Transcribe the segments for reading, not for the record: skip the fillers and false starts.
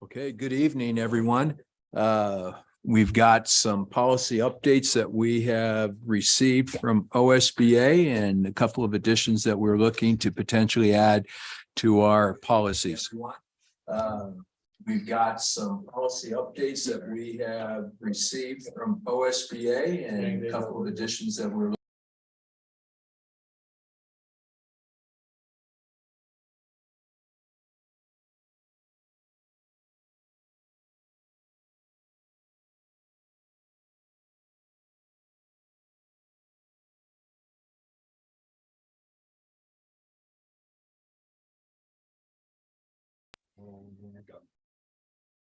Okay, good evening, everyone. We've got some policy updates that we have received from OSBA and a couple of additions that we're looking to potentially add to our policies. We've got some policy updates that we have received from OSBA and a couple of additions that we're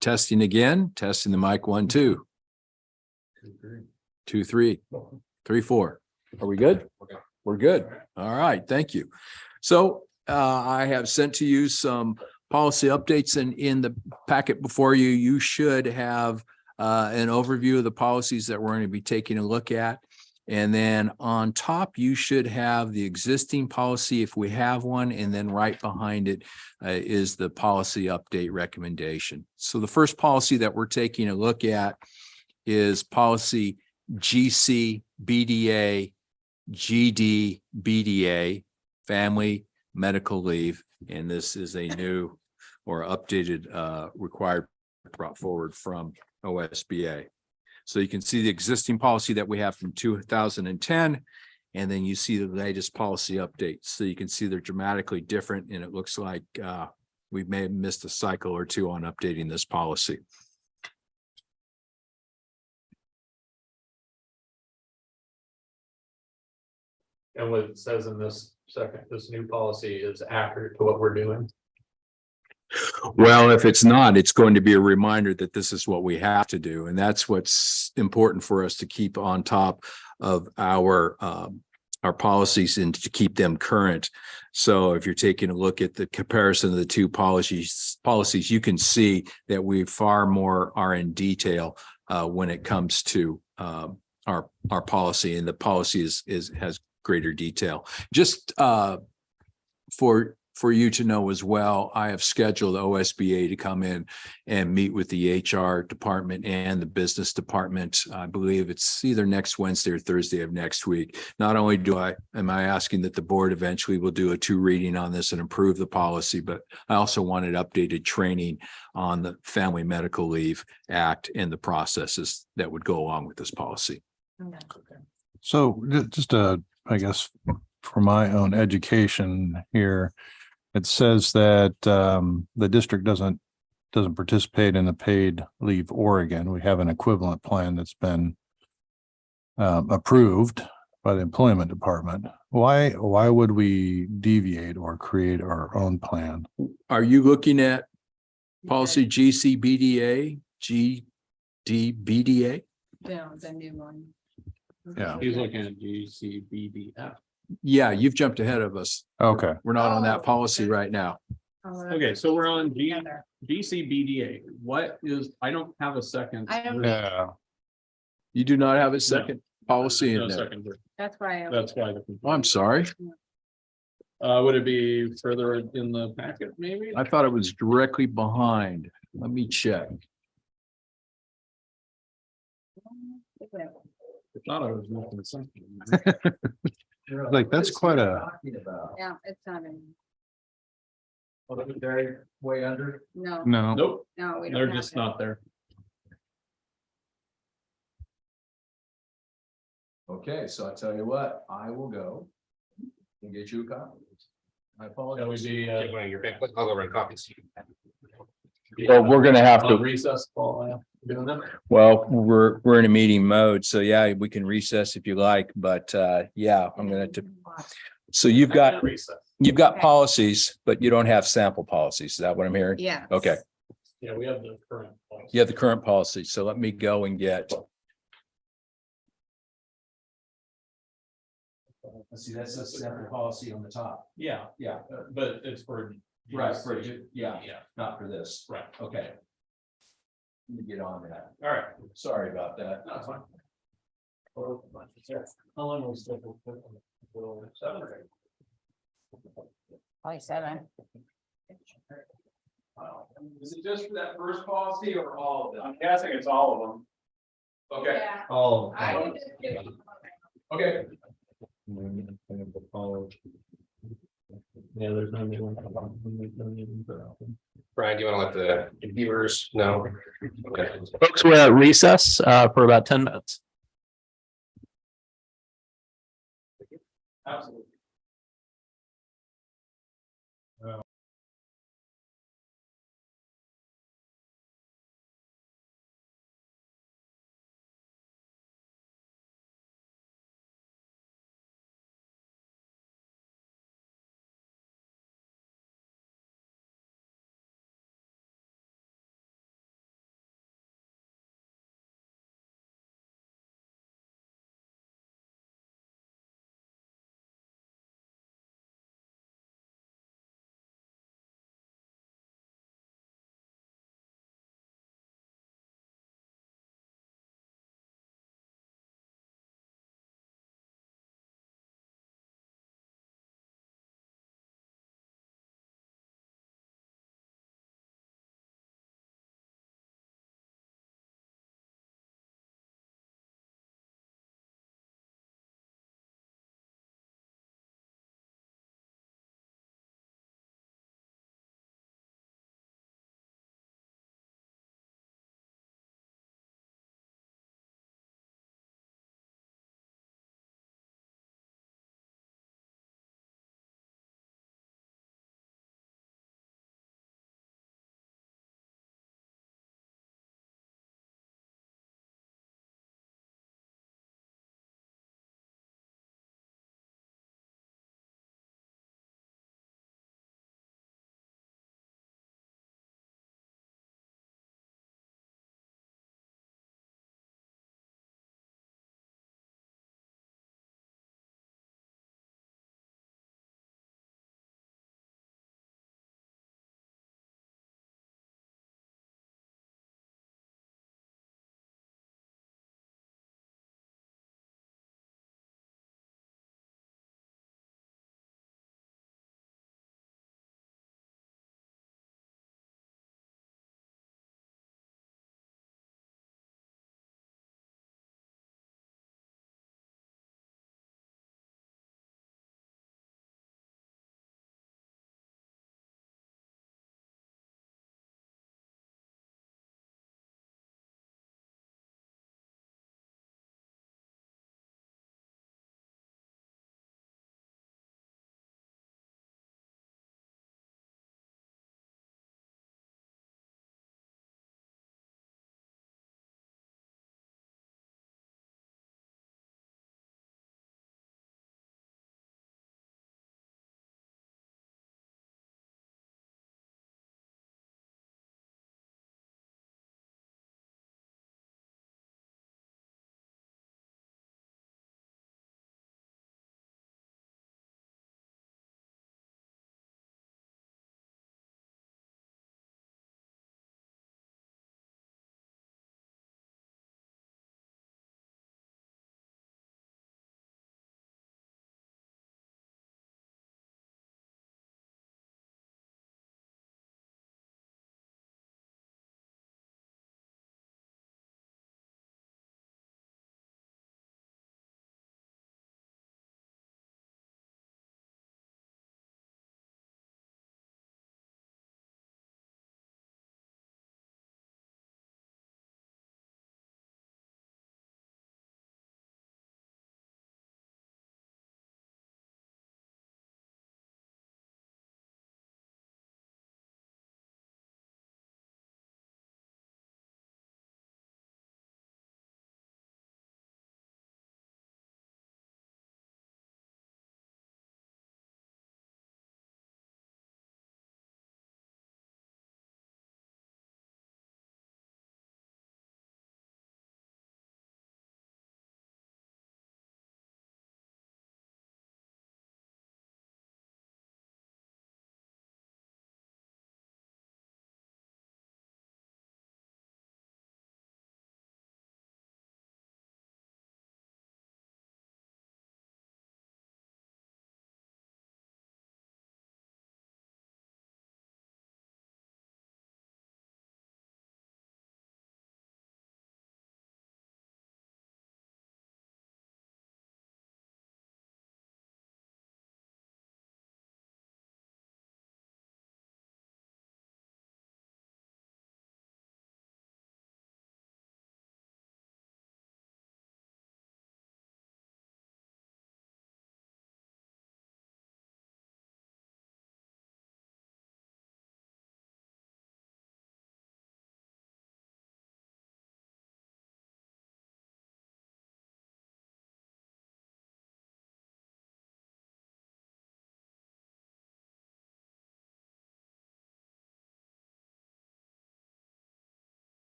testing again, testing the mic 1, 2. 2, 3, 3, 4. Are we good? Okay. We're good. All right. Thank you. So I have sent to you some policy updates, and in the packet before you, you should have an overview of the policies that we're going to be taking a look at. And then on top, you should have the existing policy if we have one. And then right behind it is the policy update recommendation. So the first policy that we're taking a look at is policy GCBDA, GDBDA, family medical leave. And this is a new or updated required brought forward from OSBA. So you can see the existing policy that we have from 2010, and then you see the latest policy updates. So you can see they're dramatically different, and it looks like we may have missed a cycle or two on updating this policy. And what it says in this new policy is accurate to what we're doing. Well, if it's not, it's going to be a reminder that this is what we have to do. And that's what's important for us to keep on top of our policies and to keep them current. So if you're taking a look at the comparison of the two policies, you can see that we far more are in detail when it comes to our policy, and the policy has greater detail. Just for you to know as well, I have scheduled OSBA to come in and meet with the HR department and the business department. I believe it's either next Wednesday or Thursday of next week. Not only am I asking that the board eventually will do a 2 reading on this and approve the policy, but I also wanted updated training on the Family Medical Leave Act and the processes that would go along with this policy. Okay. So just I guess for my own education here, it says that the district doesn't participate in the paid leave Oregon. We have an equivalent plan that's been approved by the employment department. Why would we deviate or create our own plan? Are you looking at policy GCBDA, GDBDA? Yeah, the new one. Yeah. He's looking at GCBDF. Yeah, you've jumped ahead of us. Okay. We're not on that policy right now. Okay, so we're on GCBDA. What is, I don't have a second. I don't, Yeah. You do not have a second policy No in there. second. that's why. That's why. Oh, I'm sorry. Would it be further in the packet, maybe? I thought it was directly behind. Let me check. I thought I was looking at something. Like that's quite a. Yeah, it's not in, Very way under. no, No. Nope, no, we don't. they're have just it. not there. Okay, so I tell you what, I will go and get you a copy. I That would apologize. be, Your bank, I'll go run copies. Well, we're gonna have on to, recess, Paul, doing that. well, we're in a meeting mode, so yeah, we can recess if you like, but yeah, I'm gonna. So you've got Recess. policies, but you don't have sample policies. Is that what I'm hearing? Yeah. Okay, Yeah, we have the current. policy. you have the current policy, so let me go and get. Let's see, that's a sample policy on the top. Yeah, Yeah, but it's for. right, for, yeah, Yeah, not for this. right. Okay. Let me get on that. All right. Sorry about that. That's fine. How long was it? 7 or 8? Probably 7. Is it just for that first policy or all of them? I'm guessing it's all of them. Okay, Yeah, Oh. I would just give. okay. Yeah, there's no new one. Brian, do you want to let the viewers know? Okay. Folks, we're at recess for about 10 minutes. Absolutely.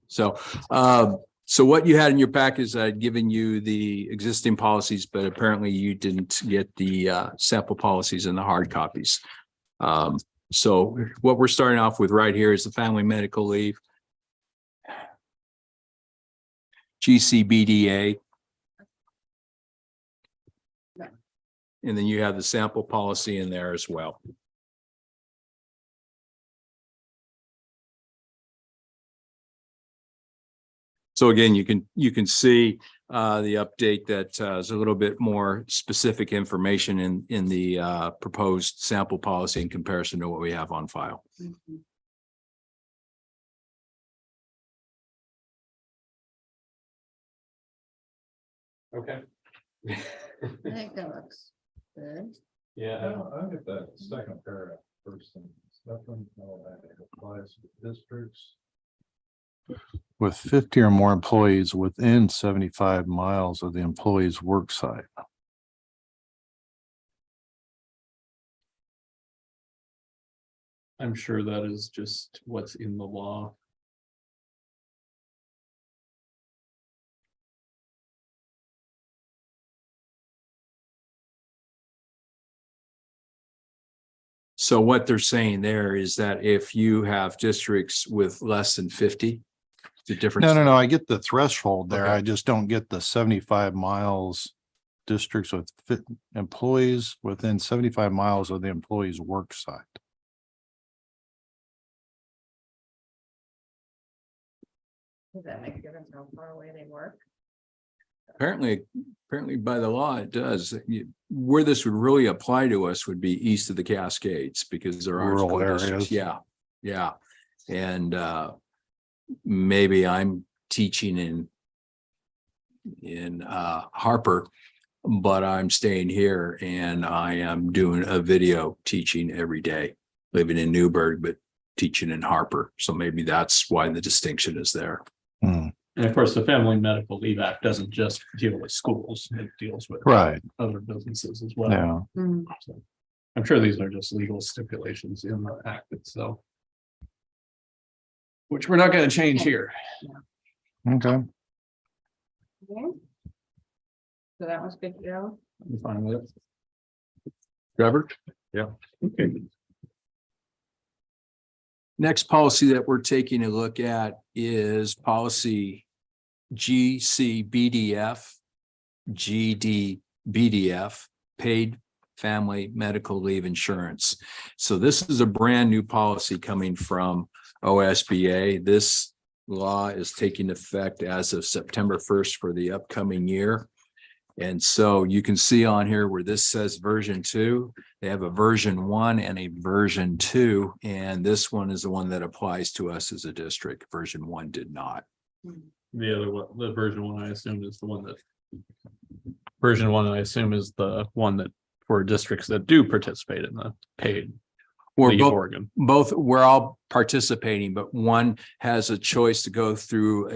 So what you had in your pack is I'd given you the existing policies, but apparently you didn't get the sample policies and the hard copies. So what we're starting off with right here is the family medical leave. GCBDA. And then you have the sample policy in there as well. So again, you can see the update that is a little bit more specific information in the proposed sample policy in comparison to what we have on file. Mhm. Okay. I think that looks good. Yeah. I get that second paragraph first thing. Applies to districts with 50 or more employees within 75 miles of the employee's work site. I'm sure that is just what's in the law. So what they're saying there is that if you have districts with less than 50, the difference. No, I get the threshold there. Okay. I just don't get the 75 miles districts with employees within 75 miles of the employee's work site. Does that make a difference how far away they work? Apparently by the law, it does. Where this would really apply to us would be east of the Cascades because there are Rural school districts. areas. Yeah. And maybe I'm teaching in Harper, but I'm staying here and I am doing a video teaching every day, living in Newburgh, but teaching in Harper. So maybe that's why the distinction is there. Hmm. And of course, the Family Medical Leave Act doesn't just deal with schools, it deals with Right. other businesses as well. Yeah. Mhm. So, I'm sure these are just legal stipulations in the act itself. Which we're not gonna change here. Okay. Okay. So that was good to go. I'm fine with it. Trevor? Yeah. Okay. Next policy that we're taking a look at is policy GCBDF, GDBDF, paid family medical leave insurance. So this is a brand new policy coming from OSBA. This law is taking effect as of September 1st for the upcoming year. And so you can see on here where this says version 2, they have a version 1 and a version 2, and this one is the one that applies to us as a district. Version 1 did not. The other one, the version 1, I assume is the one that. Version 1, I assume, is the one that for districts that do participate in the paid We're leave both, organ. we're all participating, but one has a choice to go through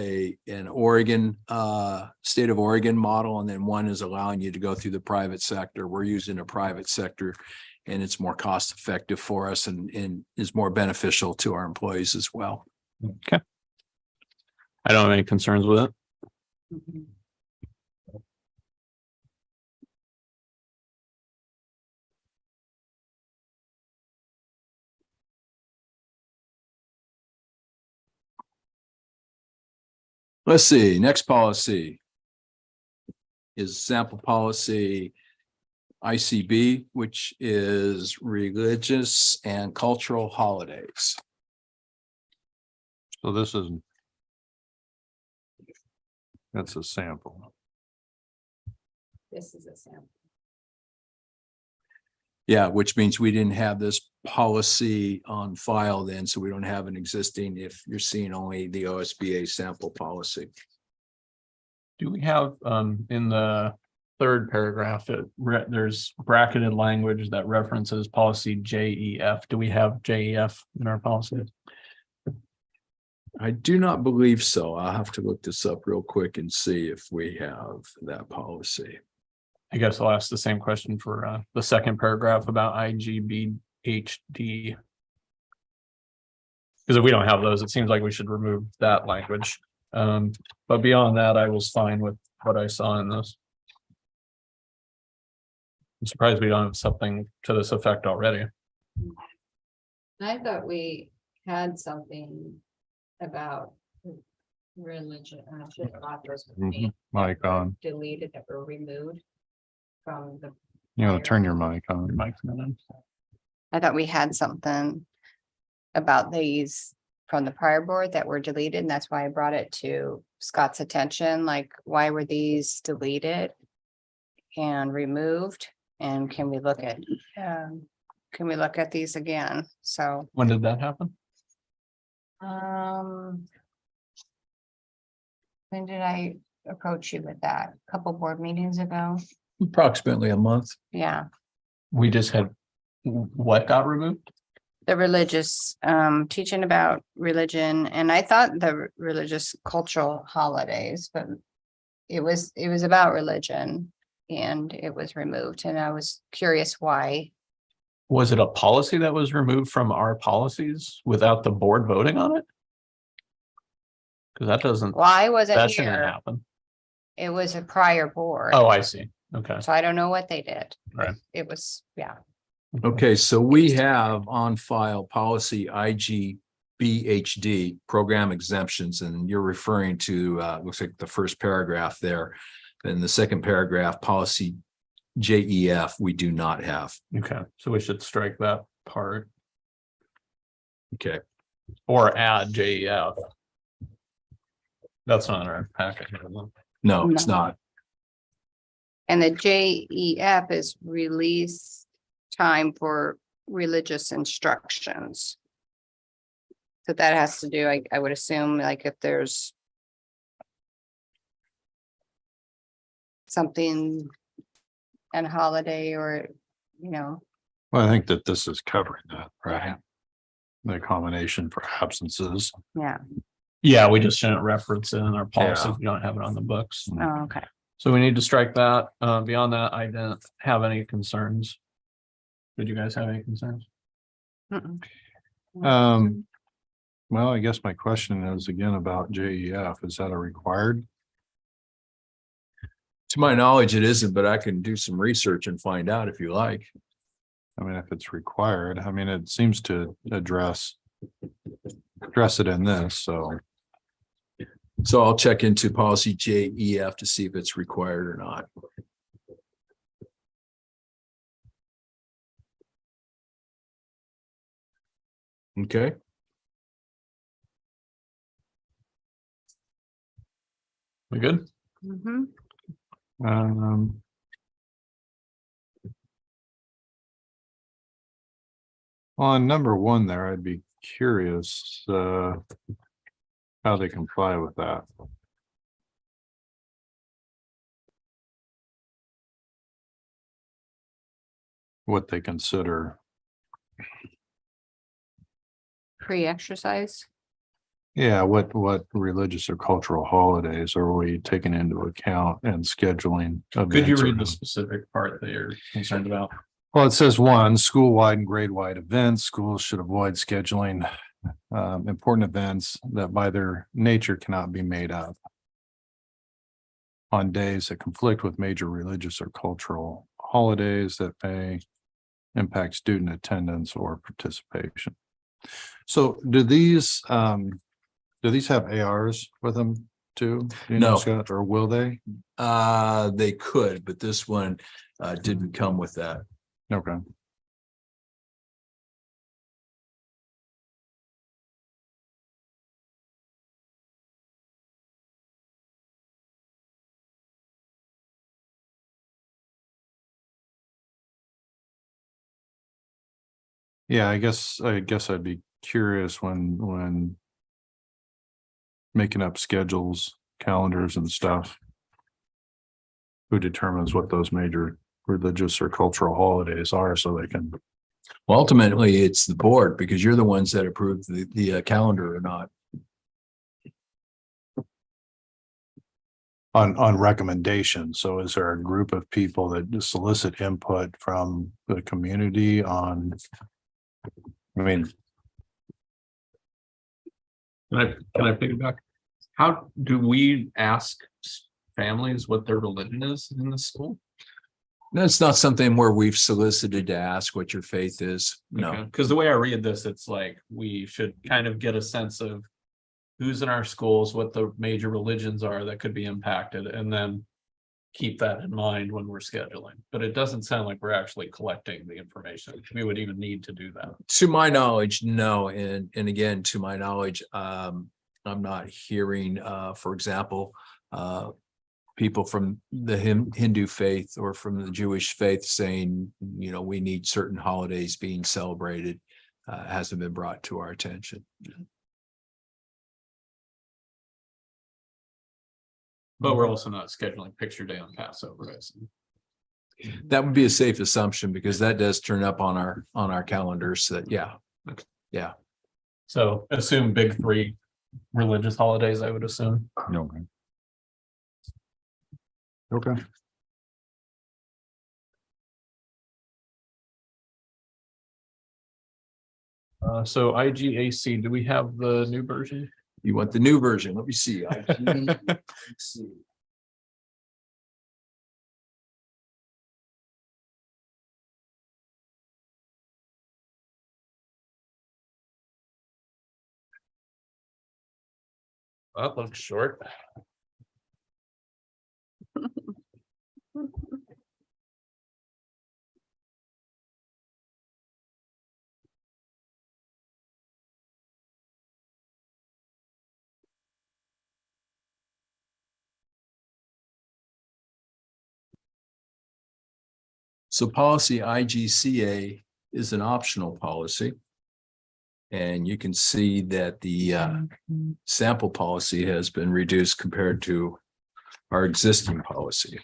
an Oregon, state of Oregon model, and then one is allowing you to go through the private sector. We're using a private sector and it's more cost effective for us and is more beneficial to our employees as well. I don't have any concerns with it. Mhm. Let's see, next policy is sample policy ICB, which is religious and cultural holidays. So this is. That's a sample. This is a sample. Yeah, which means we didn't have this policy on file then, so we don't have an existing if you're seeing only the OSBA sample policy. Do we have in the third paragraph, there's bracketed language that references policy JEF. Do we have JEF in our policy? I do not believe so. I'll have to look this up real quick and see if we have that policy. I guess I'll ask the same question for the second paragraph about IGBHD. Because if we don't have those, it seems like we should remove that language. But beyond that, I was fine with what I saw in this. I'm surprised we don't have something to this effect already. I thought we had something about religion. I should have thought those were being Mic on, deleted that were removed from the. you know, turn your mic on. Mike's minutes. I thought we had something about these from the prior board that were deleted, and that's why I brought it to Scott's attention, like, why were these deleted and removed? And can we look at these again? So, When did that happen? when did I approach you with that? A couple board meetings ago? Approximately a month. Yeah, We just had, what got removed? the religious, teaching about religion, and I thought the religious cultural holidays, but it was about religion and it was removed, and I was curious why. Was it a policy that was removed from our policies without the board voting on it? Because that doesn't, Why was it that shouldn't here? happen. It was a prior board. Oh, I see. Okay. So I don't know what they did. Right. It was, yeah. Okay, so we have on file policy IGBHD, program exemptions, and you're referring to, looks like the first paragraph there. And the second paragraph, policy JEF, we do not have. Okay, so we should strike that part Okay, or add JEF. That's not in our packet. Is it? no, it's No. not. And the JEF is release time for religious instructions. So that has to do, I would assume, like if there's something and holiday or, you know, Well, I think that this is covering that, right? The accommodation for absences. yeah. Yeah, we just shouldn't reference it in our policy. Yeah. if We don't have it on the books. Oh, okay. So we need to strike that. Beyond that, I didn't have any concerns. Did you guys have any concerns? Mm-mm. Well, I guess my question is again about JEF. Is that a required? To my knowledge, it isn't, but I can do some research and find out if you like. I mean, if it's required, I mean, it seems to address it in this, so. So I'll check into policy JEF to see if it's required or not. Okay, We good? Mhm. On number one there, I'd be curious, how they comply with that. What they consider, Pre-exercise. yeah, what religious or cultural holidays are we taking into account and scheduling? Could you events or read the not? specific part that you're concerned about? Well, it says one, school-wide and grade-wide events, schools should avoid scheduling important events that by their nature cannot be made up on days that conflict with major religious or cultural holidays that may impact student attendance or participation. So do these have ARs with them too? Do you know, No. Scott, or will they? they could, but this one didn't come with that. Okay. Yeah, I guess I'd be curious when making up schedules, calendars and stuff. Who determines what those major religious or cultural holidays are so they can, Well, ultimately, it's the board because you're the ones that approve the calendar or not. on recommendation. So is there a group of people that solicit input from the community on? I mean, Can I piggyback? How do we ask families what their religion is in the school? That's not something where we've solicited to ask what your faith is. No. Because the way I read this, it's like we should kind of get a sense of who's in our schools, what the major religions are that could be impacted, and then keep that in mind when we're scheduling. But it doesn't sound like we're actually collecting the information. We would even need to do that. To my knowledge, no. And again, to my knowledge, I'm not hearing, for example, people from the Hindu faith or from the Jewish faith saying, you know, we need certain holidays being celebrated. Hasn't been brought to our attention. But we're also not scheduling picture day on Passover. That would be a safe assumption because that does turn up on our calendars. That yeah. So assume big three religious holidays, I would assume. Okay. Okay. So IGAC, do we have the new version? You want the new version? Let me see. Let's see. That looks short. So policy IGCA is an optional policy. And you can see that the sample policy has been reduced compared to our existing policy.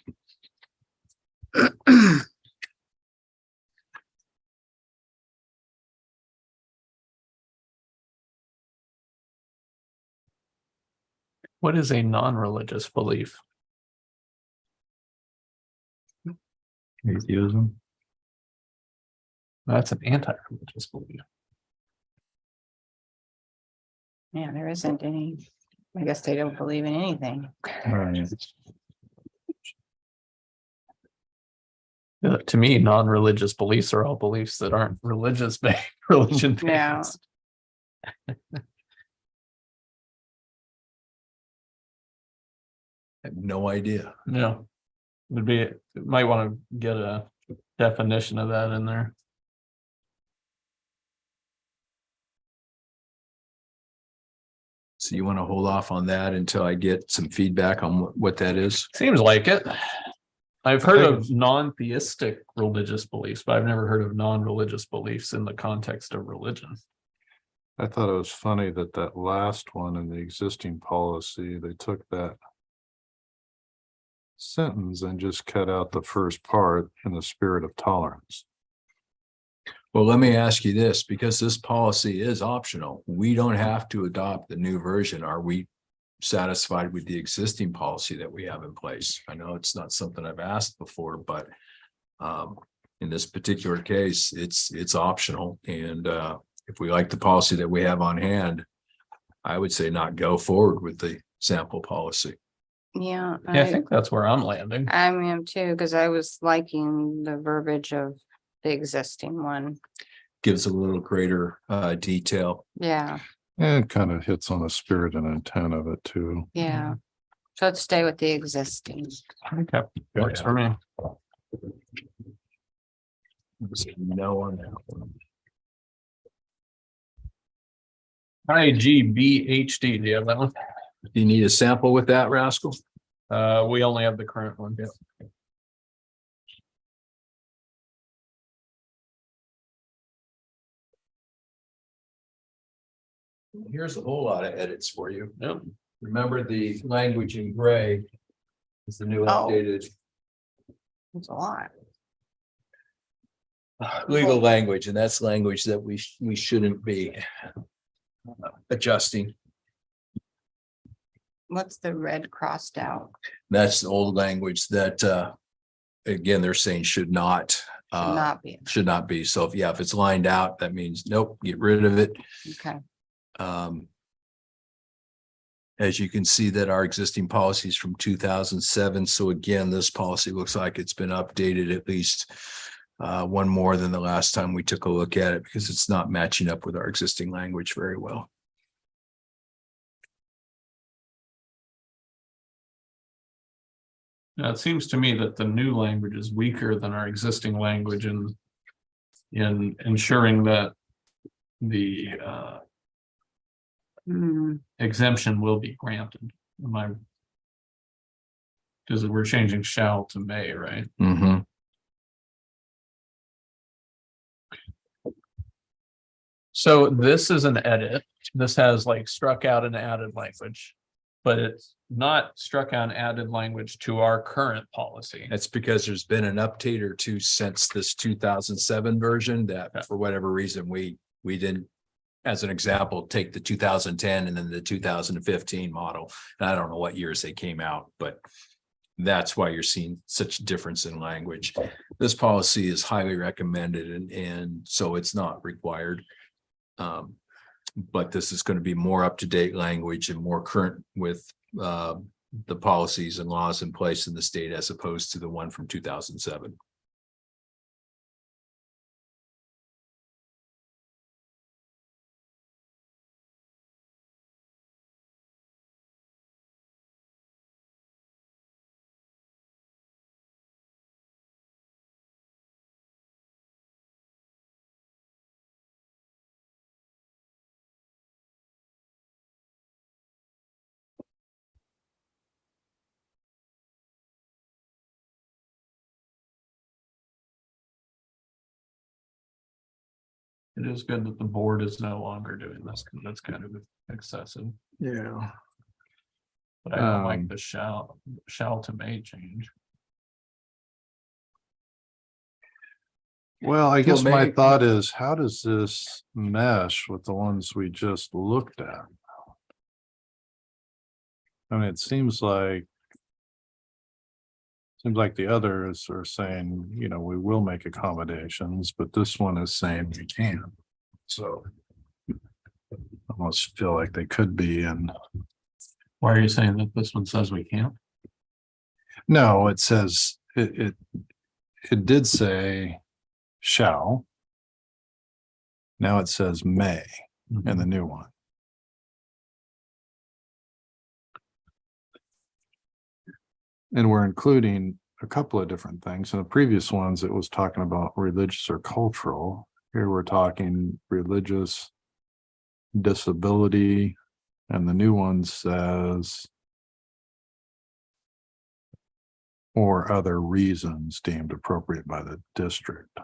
What is a non-religious belief? Atheism. That's an anti-religious belief. Yeah, there isn't any. I guess they don't believe in anything. Right. To me, non-religious beliefs are all beliefs that aren't religious based, religion based. Yeah. I have no idea. No. Would be, might want to get a definition of that in there. So you want to hold off on that until I get some feedback on what that is? Seems like it. I've heard of non-theistic religious beliefs, but I've never heard of non-religious beliefs in the context of religion. I thought it was funny that that last one in the existing policy, they took that sentence and just cut out the first part in the spirit of tolerance. Well, let me ask you this, because this policy is optional. We don't have to adopt the new version. Are we satisfied with the existing policy that we have in place? I know it's not something I've asked before, but in this particular case, it's optional. And if we like the policy that we have on hand, I would say not go forward with the sample policy. Yeah, Yeah, I think that's where I'm landing. I am too, because I was liking the verbiage of the existing one. Gives a little greater detail. Yeah, And it kind of hits on the spirit and intent of it too. yeah. So let's stay with the existing. Okay, works for me. No on that one. IGBHD, do you have that one? Do you need a sample with that, Rascal? We only have the current one. Here's a whole lot of edits for you. Yep. Remember the language in gray is the new Oh. updated It's a lot. legal language, and that's language that we shouldn't be adjusting. What's the red crossed out? That's the old language that again, they're saying should not Should not be. should not be. So if it's lined out, that means nope, get rid of it. Okay. As you can see that our existing policy is from 2007. So again, this policy looks like it's been updated at least one more than the last time we took a look at it, because it's not matching up with our existing language very well. Now, it seems to me that the new language is weaker than our existing language in ensuring that the exemption will be granted. Because we're changing shall to may, right? Mm-hmm. So this is an edit. This has like struck out and added language, but it's not struck out and added language to our current policy. That's because there's been an update or two since this 2007 version that for whatever reason, we didn't, as an example, take the 2010 and then the 2015 model. And I don't know what years they came out, but that's why you're seeing such a difference in language. This policy is highly recommended and so it's not required. But this is going to be more up-to-date language and more current with the policies and laws in place in the state as opposed to the one from 2007. It is good that the board is no longer doing this because that's kind of excessive. Yeah. But I don't like the shall to may change. Well, I guess my may- thought is, how does this mesh with the ones we just looked at? I mean, it seems like the others are saying, you know, we will make accommodations, but this one is saying we can. So I almost feel like they could be in. Why are you saying that this one says we can't? No, it says it did say shall. Now it says may in the new one. And we're including a couple of different things. In the previous ones, it was talking about religious or cultural. Here we're talking religious, disability, and the new one says or other reasons deemed appropriate by the district.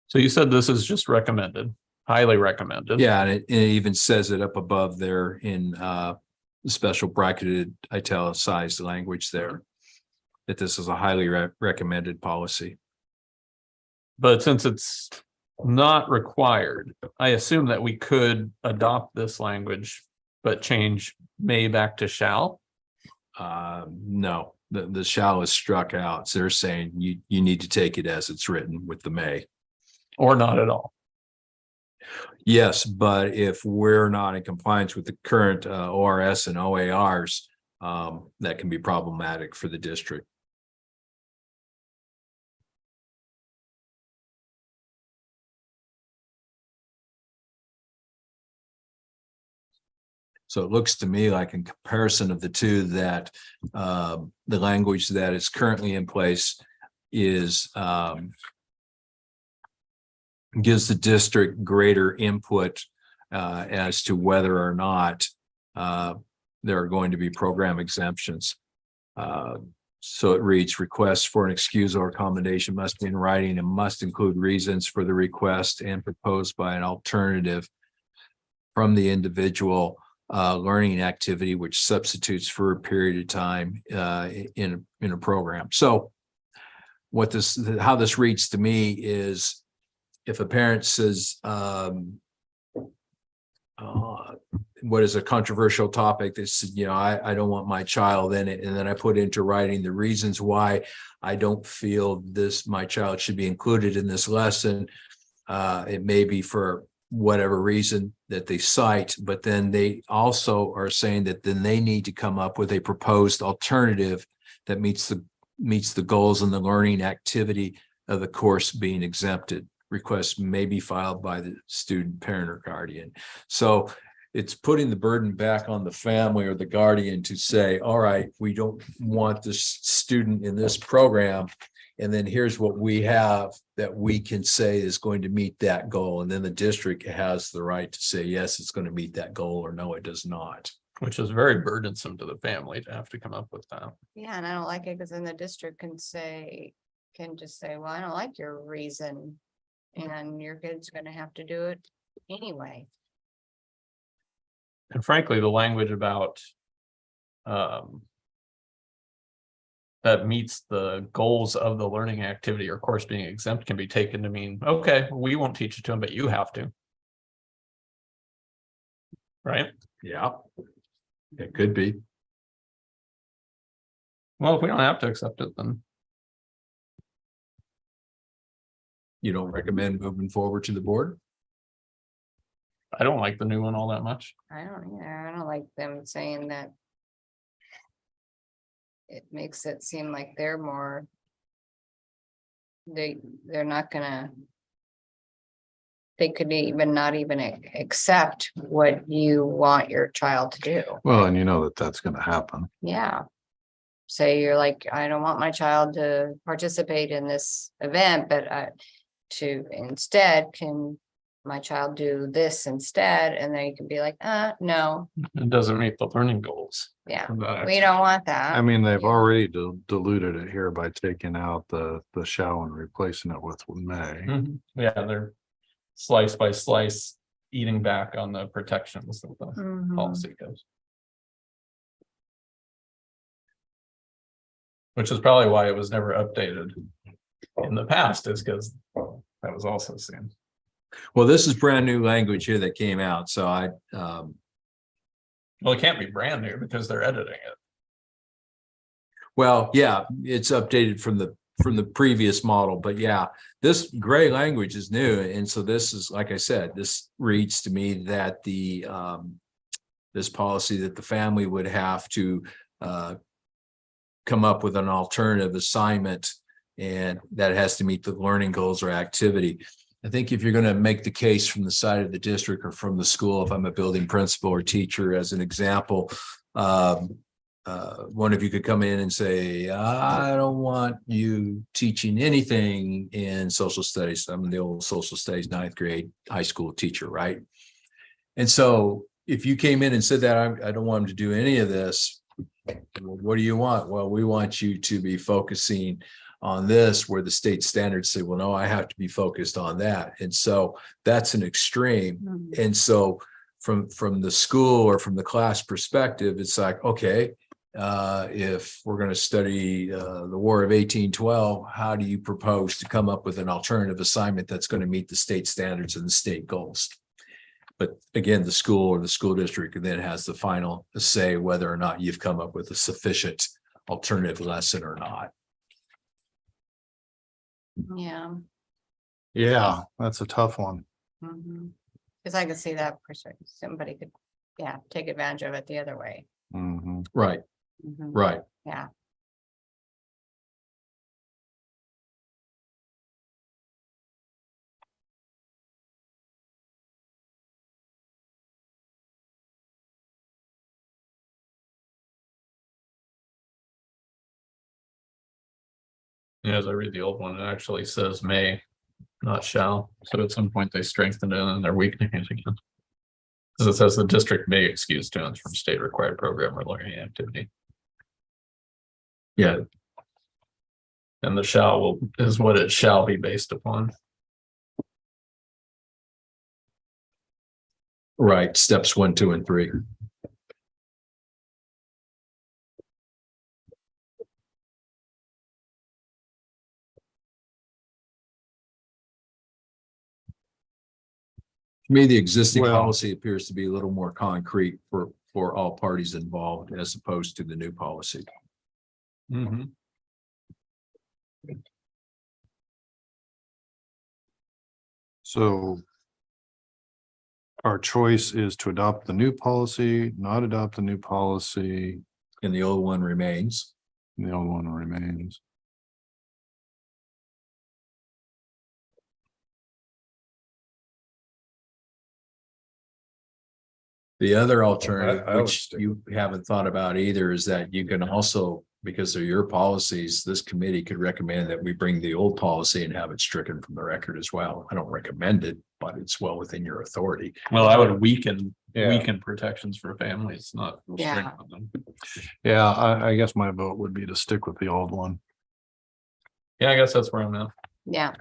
So you said this is just recommended, highly recommended. Yeah, and it even says it up above there in special bracketed italicized language there, that this is a highly recommended policy. But since it's not required, I assume that we could adopt this language, but change may back to shall. No, the shall is struck out. So they're saying you need to take it as it's written with the may. Or not at all. Yes, but if we're not in compliance with the current ORS and OARs, that can be problematic for the district. So it looks to me like in comparison of the two that the language that is currently in place is gives the district greater input as to whether or not there are going to be program exemptions. So it reads, requests for an excuse or accommodation must be in writing and must include reasons for the request and proposed by an alternative from the individual learning activity, which substitutes for a period of time in a program. So how this reads to me is, if a parent says, what is a controversial topic, they said, you know, I don't want my child in it, and then I put into writing the reasons why I don't feel my child should be included in this lesson. It may be for whatever reason that they cite, but then they also are saying that then they need to come up with a proposed alternative that meets the goals and the learning activity of the course being exempted. Requests may be filed by the student, parent, or guardian. So it's putting the burden back on the family or the guardian to say, all right, we don't want this student in this program. And then here's what we have that we can say is going to meet that goal. And then the district has the right to say, yes, it's going to meet that goal, or no, it does not. Which is very burdensome to the family to have to come up with that. Yeah, and I don't like it because then the district can just say, well, I don't like your reason. And your kid's gonna have to do it anyway. And frankly, the language about that meets the goals of the learning activity or course being exempt can be taken to mean, okay, we won't teach it to them, but you have to. Right? Yeah. It could be. Well, if we don't have to accept it, then You don't recommend moving forward to the board? I don't like the new one all that much. I don't either. I don't like them saying that. It makes it seem like they're more. They're not gonna. They could even not even accept what you want your child to do. Well, and you know that that's gonna happen. Yeah. Say you're like, I don't want my child to participate in this event, but instead, can my child do this instead? And then you can be like, no, It doesn't meet the learning goals. yeah, But we don't want that. I mean, they've Yeah. already diluted it here by taking out the shall and replacing it with may. Yeah, they're slice by slice eating back on the protections of the Mhm. policy goes. Which is probably why it was never updated in the past, is because that was also seen. Well, this is brand new language here that came out. So Well, it can't be brand new because they're editing it. well, yeah, it's updated from the previous model, but yeah, this gray language is new. And so this is, like I said, this reads to me that this policy that the family would have to come up with an alternative assignment, and that has to meet the learning goals or activity. I think if you're going to make the case from the side of the district or from the school, if I'm a building principal or teacher, as an example, one of you could come in and say, I don't want you teaching anything in social studies. I'm the old social studies 9th grade high school teacher, right? And so if you came in and said that, I don't want them to do any of this, what do you want? Well, we want you to be focusing on this, where the state standards say, well, no, I have to be focused on that. And so that's an extreme. Mhm. And so from the school or from the class perspective, it's like, okay, if we're going to study the War of 1812, how do you propose to come up with an alternative assignment that's going to meet the state standards and the state goals? But again, the school or the school district then has the final say whether or not you've come up with a sufficient alternative lesson or not. Yeah. Yeah, that's a tough one. Because I could see that somebody could, yeah, take advantage of it the other way. Mhm. Right, Mhm. right. Yeah. Yeah, as I read the old one, it actually says may, not shall. So at some point they strengthened it and they're weakening it again. Because it says the district may excuse students from state required program or learning activity. Yeah, And the shall is what it shall be based upon. right. Steps 1, 2, and 3. To me, the existing Well- policy appears to be a little more concrete for all parties involved as opposed to the new policy. So our choice is to adopt the new policy, not adopt the new policy, And the old one remains. and the old one remains. The other alternative, I would which stick you haven't thought about either, is that you can also, because of your policies, this committee could recommend that we bring the old policy and have it stricken from the record as well. I don't recommend it, but it's well within your authority. Well, I would weaken Yeah. protections for families, not Yeah. strengthen them. Yeah, I guess my vote would be to stick with the old one. Yeah, I guess that's where I'm at. Yeah,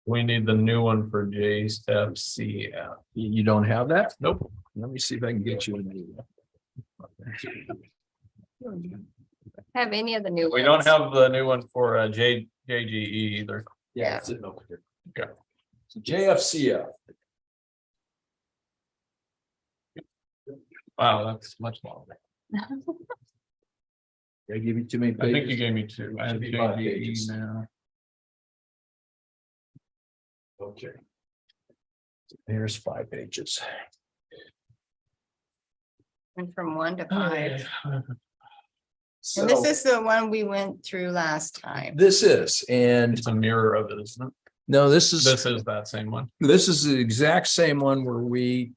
We need the new one for JFCF. You don't have that? Nope. Let me see if I can get you a new one. have any of the new. We don't ones. have the new one for JGE either. Yeah. it's sitting over here. Okay. So JFCF. Wow, that's much longer. Did I give you too many I think you pages? gave me two. I have Should be 5 JGE pages. now. Okay. Here's 5 pages. Went from 1 to 5. And So this is the one we went through last time. this is, and It's a mirror of it, isn't it? no, this is That same one. This is the exact same one where we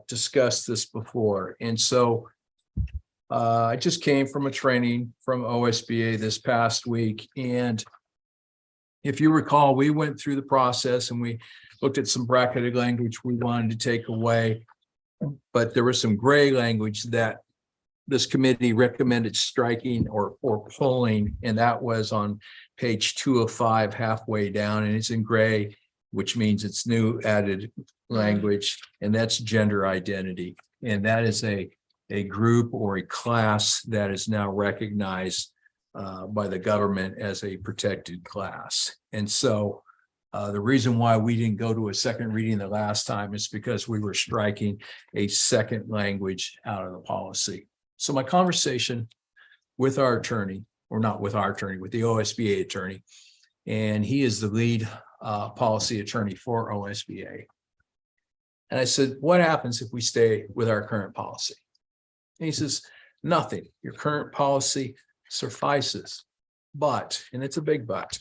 discussed this before. And so I just came from a training from OSBA this past week. And if you recall, we went through the process and we looked at some bracketed language we wanted to take away. But there was some gray language that this committee recommended striking or pulling, and that was on page 2 of 5, halfway down, and it's in gray, which means it's new added language, and that's gender identity. And that is a group or a class that is now recognized by the government as a protected class. And so the reason why we didn't go to a second reading the last time is because we were striking a second language out of the policy. So my conversation with our attorney, or not with our attorney, with the OSBA attorney, and he is the lead policy attorney for OSBA. And I said, what happens if we stay with our current policy? And he says, nothing. Your current policy suffices. But, and it's a big but,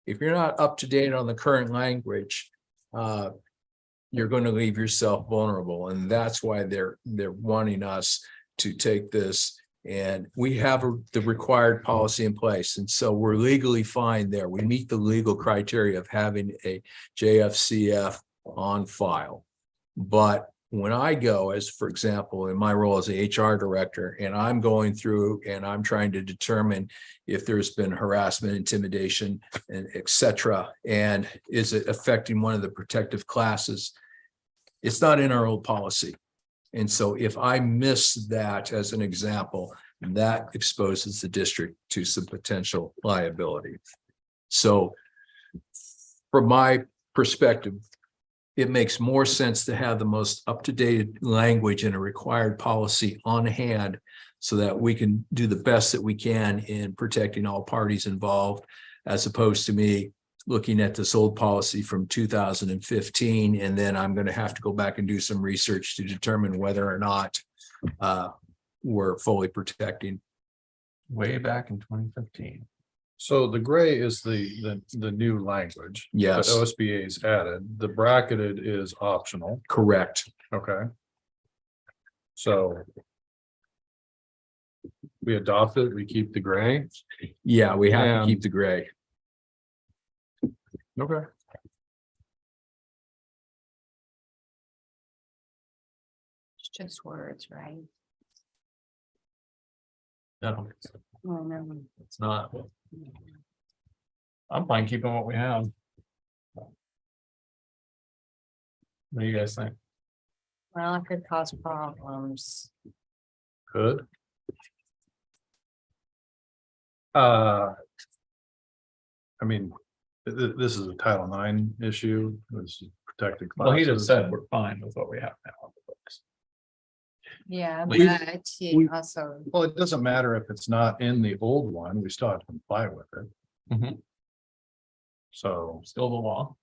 if you're not up to date on the current language, you're going to leave yourself vulnerable. And that's why they're wanting us to take this, and we have the required policy in place. And so we're legally fine there. We meet the legal criteria of having a JFCF on file. But when I go, as for example, in my role as a HR director, and I'm going through and I'm trying to determine if there's been harassment, intimidation, and et cetera, and is it affecting one of the protective classes, it's not in our old policy. And so if I miss that as an example, that exposes the district to some potential liability. So from my perspective, it makes more sense to have the most up-to-date language in a required policy on hand so that we can do the best that we can in protecting all parties involved, as opposed to me looking at this old policy from 2015, and then I'm going to have to go back and do some research to determine whether or not we're fully protecting. Way back in 2015. So the gray is the new language. Yes. That OSBA's added. The bracketed is optional. Correct. Okay. So we adopt it, we keep the gray. Yeah, we have to And- keep the gray. Okay. It's just words, right? No, Oh, no. it's not. I'm fine keeping what we have. What do you guys think? Well, it could cause problems. Good. I mean, this is a Title IX issue, this is protected Well, he just classes. said we're fine with what we have now on the books. Yeah, We- but he we- also, Well, it doesn't matter if it's not in the old one, we still have to comply with it. Mhm. So, Still the law.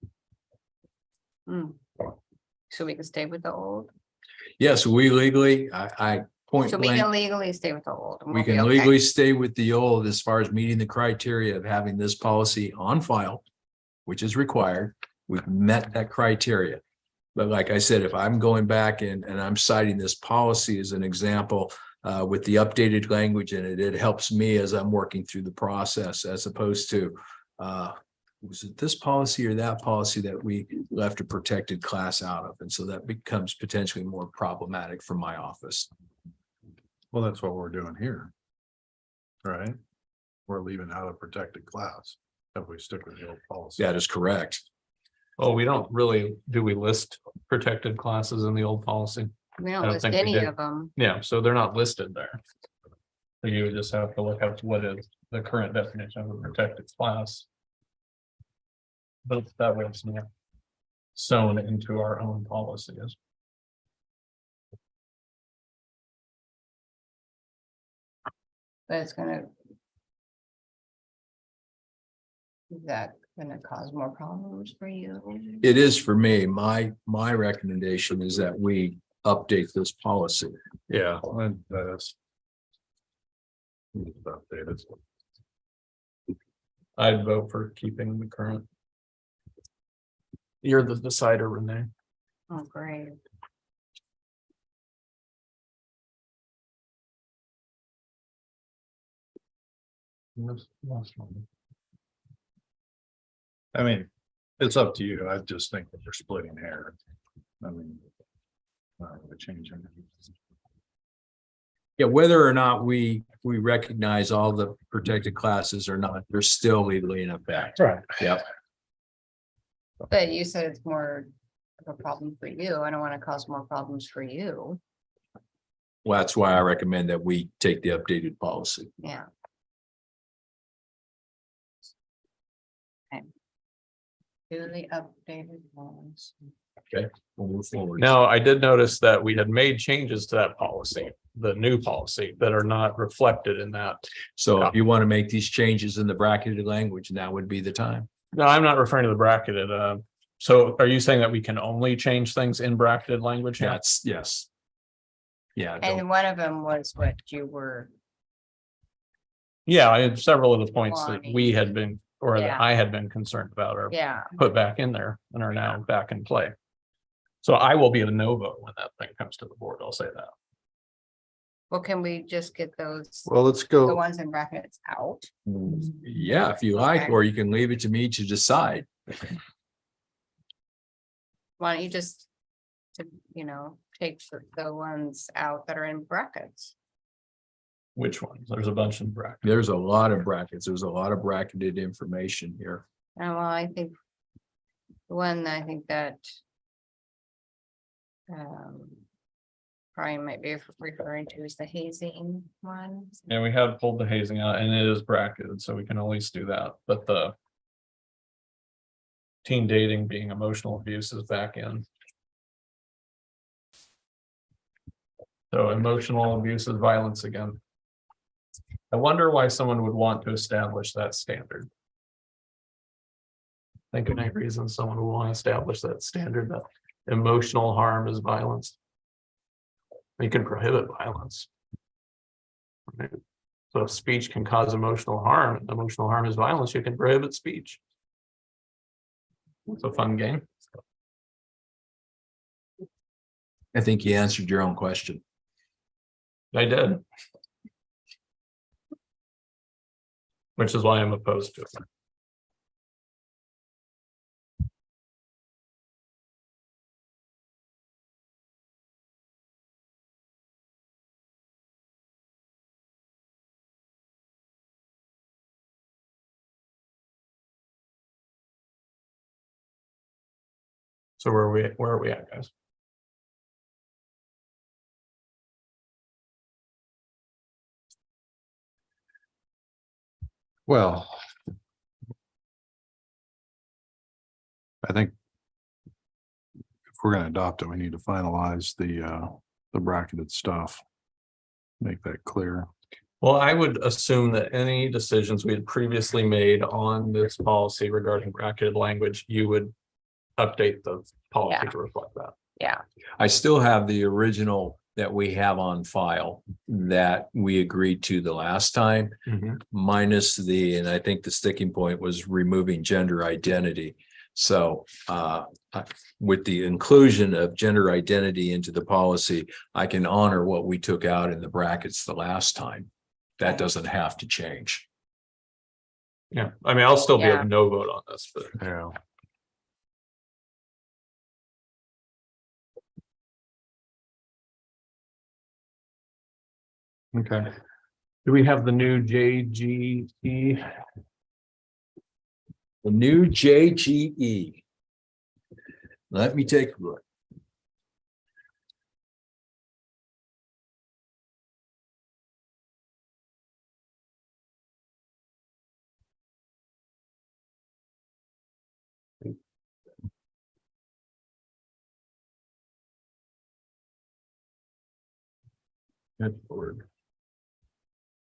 So we can stay with the old, Yes, we legally, I point so we can blank, legally stay with the old. and we we'll be can okay. legally stay with the old as far as meeting the criteria of having this policy on file, which is required. We've met that criteria. But like I said, if I'm going back and I'm citing this policy as an example with the updated language in it, it helps me as I'm working through the process as opposed to was it this policy or that policy that we left a protected class out of? And so that becomes potentially more problematic for my office. well, that's what we're doing here. Right? We're leaving out a protected class if we stick with the old policy. That is correct. Oh, we don't really, do we list protected classes in the old policy? We I don't don't list think we any did. of them. Yeah, so they're not listed there. So you would just have to look up what is the current definition of a protected class. But that way it's not sewn into our own policies. But it's gonna. Is that gonna cause more problems for you? It is for me. My recommendation is that we update this policy. Yeah, and that's. Updated. I'd vote for keeping the current. You're the decider, Renee. Oh, great. I mean, it's up to you. I just think that you're splitting hair. I mean. Not really changing. Yeah, whether or not we recognize all the protected classes or not, they're still legally in effect. Right. Yep. But you said it's more of a problem for you. I don't want to cause more problems for you. Well, that's why I recommend that we take the updated policy. Yeah. Okay. Do the updated ones. We'll move forward. Now, I did notice that we had made changes to that policy, the new policy, that are not reflected in that. So if you want to make these changes in the bracketed language, now would be the time. No, I'm not referring to the bracketed. So are you saying that we can only change things in bracketed language? now? That's, yes. Yeah, And don't- one of them was what you were, Yeah, I had several of the points that Wanting. we had been, or that Yeah. I had been concerned about are yeah, put back in there and are now back in play. So I will be a no vote when that thing comes to the board. I'll say that. well, can we just get those, Well, let's the go. ones in brackets out? yeah, if you like, Okay. or you can leave it to me to decide. Why don't you just, take the ones out that are in brackets? Which ones? There's a bunch in bracket. There's a lot of brackets. There's a lot of bracketed information here. And well, I think the one I think that probably might be referring to is the hazing one. Yeah, we have pulled the hazing out and it is bracketed, so we can at least do that, but the. Teen dating being emotional abuse is back in. So emotional abuse is violence again. I wonder why someone would want to establish that standard. Think of any reason someone would want to establish that standard that emotional harm is violence. You can prohibit violence. Right? So if speech can cause emotional harm is violence, you can prohibit speech. It's a fun game. I think you answered your own question. I did. Which is why I'm opposed to it. So where are we at, guys? Well. I think. If we're gonna adopt it, we need to finalize the the bracketed stuff. Make that clear. Well, I would assume that any decisions we had previously made on this policy regarding bracketed language, you would update the policy Yeah. to reflect that. Yeah, I still have the original that we have on file that we agreed to the last time, minus and I think the sticking point was removing gender identity. So with the inclusion of gender identity into the policy, I can honor what we took out in the brackets the last time. That doesn't have to change. Yeah, I mean, I'll still be Yeah. a no vote on this, but Yeah. Okay. do we have the new JGE? The new JGE. Let me take a look.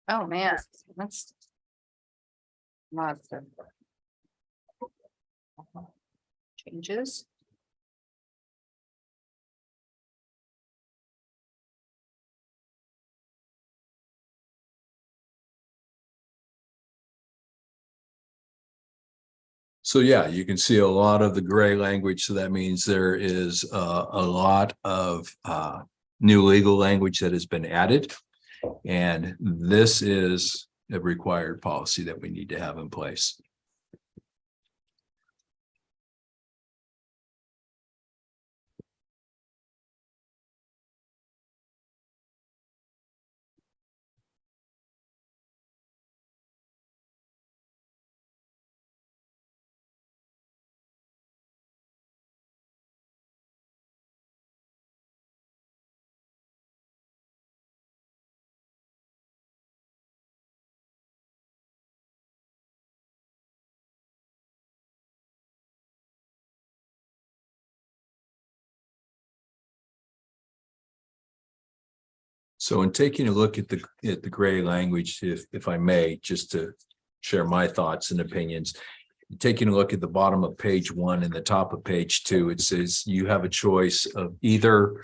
oh, man, that's. Lots of. Changes. So yeah, you can see a lot of the gray language. So that means there is a lot of new legal language that has been added. And this is a required policy that we need to have in place. So in taking a look at the gray language, if I may, just to share my thoughts and opinions, taking a look at the bottom of page 1 and the top of page 2, it says you have a choice of either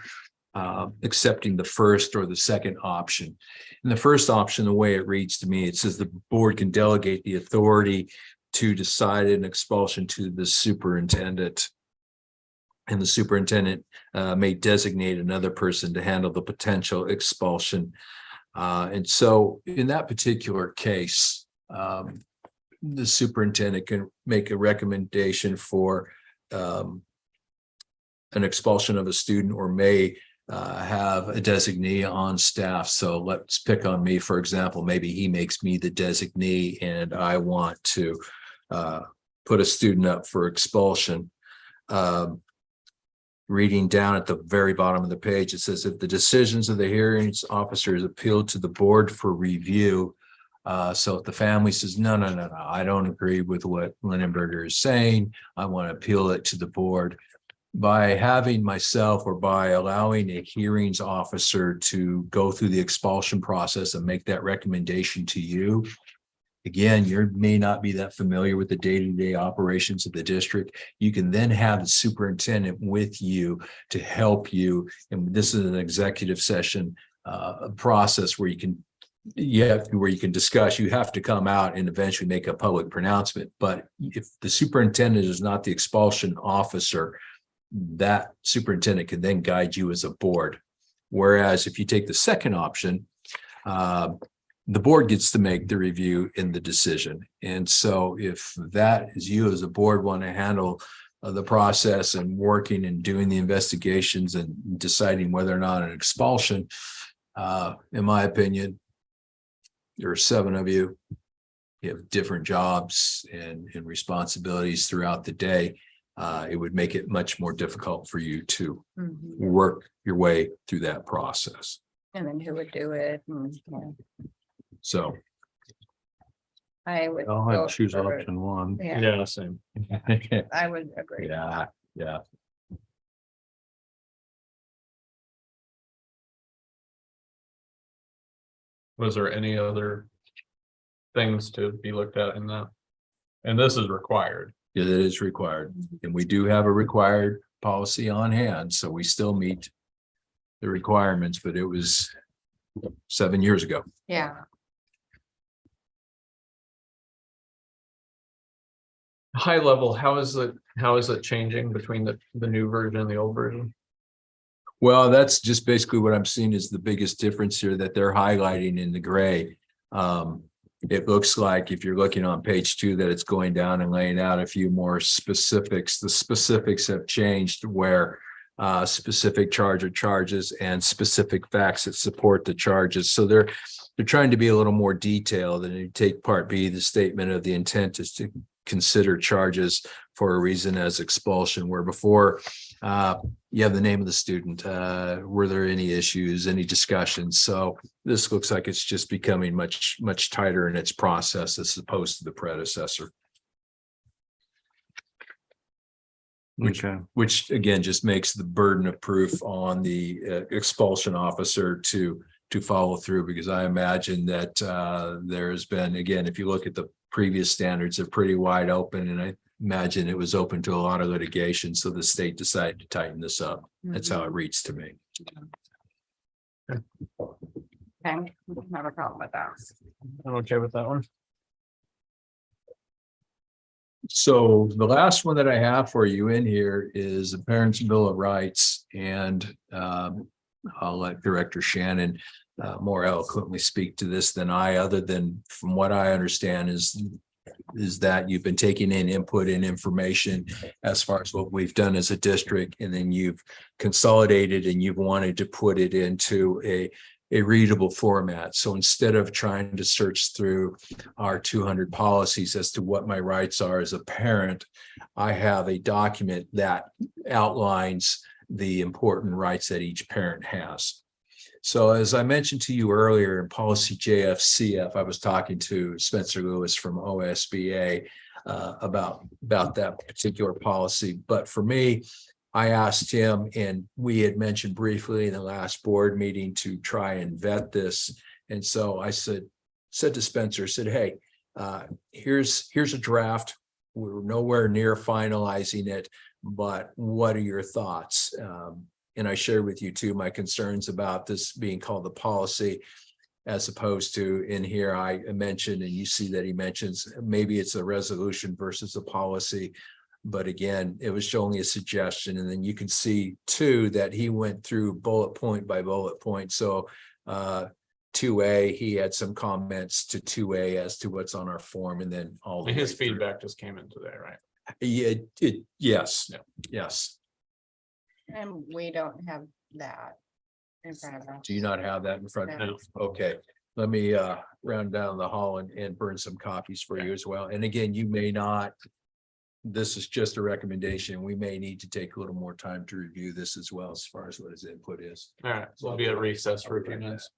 accepting the first or the second option. And the first option, the way it reads to me, it says the board can delegate the authority to decide an expulsion to the superintendent. And the superintendent may designate another person to handle the potential expulsion. And so in that particular case, the superintendent can make a recommendation for an expulsion of a student, or may have a designee on staff. So let's pick on me, for example. Maybe he makes me the designee and I want to put a student up for expulsion. Reading down at the very bottom of the page, it says if the decisions of the hearings officer is appealed to the board for review. So if the family says, no, I don't agree with what Lindenberger is saying, I want to appeal it to the board. By having myself, or by allowing a hearings officer to go through the expulsion process and make that recommendation to you. Again, you may not be that familiar with the day-to-day operations of the district. You can then have the superintendent with you to help you. And this is an executive session process where you can discuss. You have to come out and eventually make a public pronouncement. But if the superintendent is not the expulsion officer, that superintendent can then guide you as a board. Whereas if you take the second option, the board gets to make the review in the decision. And so if that is you as a board want to handle the process and working and doing the investigations and deciding whether or not an expulsion, in my opinion, there are 7 of you. You have different jobs and responsibilities throughout the day. It would make it much more difficult for you to work your way through that process. And then who would do it? So I would. I'll go have choose for- option 1. Yeah, yeah, same. I would agree. yeah. Was there any other things to be looked at in that? And this is required. Yeah, that is required. And we do have a required policy on hand, so we still meet the requirements, but it was 7 years ago. Yeah. High level, how is it changing between the new version and the old version? Well, that's just basically what I'm seeing is the biggest difference here that they're highlighting in the gray. It looks like if you're looking on page 2 that it's going down and laying out a few more specifics. The specifics have changed where specific charges and specific facts that support the charges. So they're trying to be a little more detailed. And you take part B, the statement of the intent is to consider charges for a reason as expulsion, where before you have the name of the student, were there any issues, any discussions? So this looks like it's just becoming much tighter in its process as opposed to the predecessor. Which again just makes the burden of proof on the expulsion officer to follow through, because I imagine that there's been, again, if you look at the previous standards, they're pretty wide open, and I imagine it was open to a lot of litigation, so the state decided to tighten this up. That's how it reads to me. Okay, have a problem with that. I'm okay with that one. So the last one that I have for you in here is the Parents' Bill of Rights, and I'll let Director Shannon more eloquently speak to this than I, other than from what I understand is that you've been taking in input and information as far as what we've done as a district, and then you've consolidated and you've wanted to put it into a readable format. So instead of trying to search through our 200 policies as to what my rights are as a parent, I have a document that outlines the important rights that each parent has. So as I mentioned to you earlier in policy JFCF, I was talking to Spencer Lewis from OSBA about that particular policy. But for me, I asked him, and we had mentioned briefly in the last board meeting to try and vet this. And so I said to Spencer, said, hey, here's a draft. We're nowhere near finalizing it, but what are your thoughts? And I shared with you too my concerns about this being called the policy, as opposed to in here I mentioned, and you see that he mentions maybe it's a resolution versus a policy. But again, it was only a suggestion. And then you can see too that he went through bullet point by bullet point. So 2A, he had some comments to 2A as to what's on our form, and then all the His way through. feedback just came in today, right? Yeah, yes, yes. And we don't have that in front of us. Do you not have that in front of No. you? Okay, let me round down the hall and burn some copies for you as well. And again, you may not, this is just a recommendation. We may need to take a little more time to review this as well, as far as what his input is. All right, so we'll be at recess for a few minutes.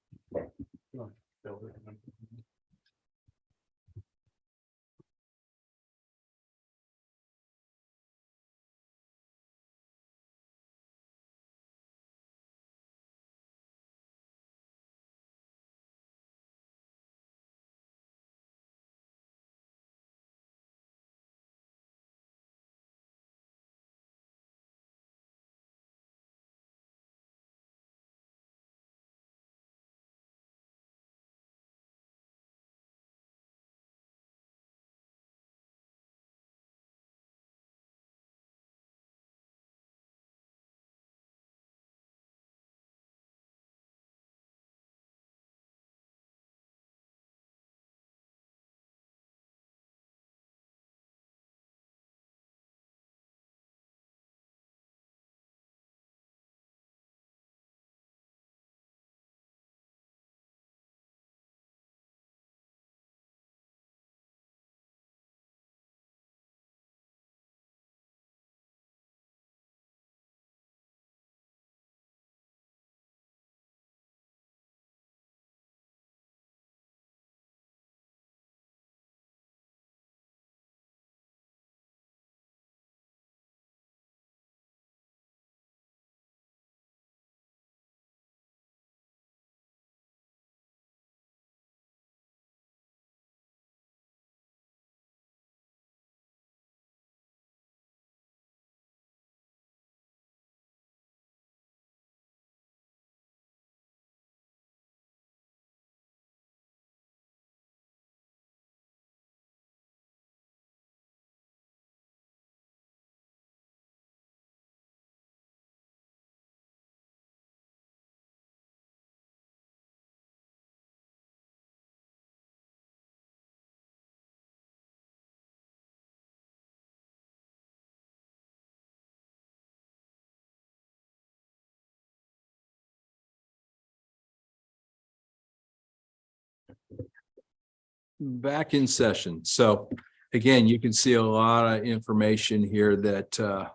Back in session. So again, you can see a lot of information here that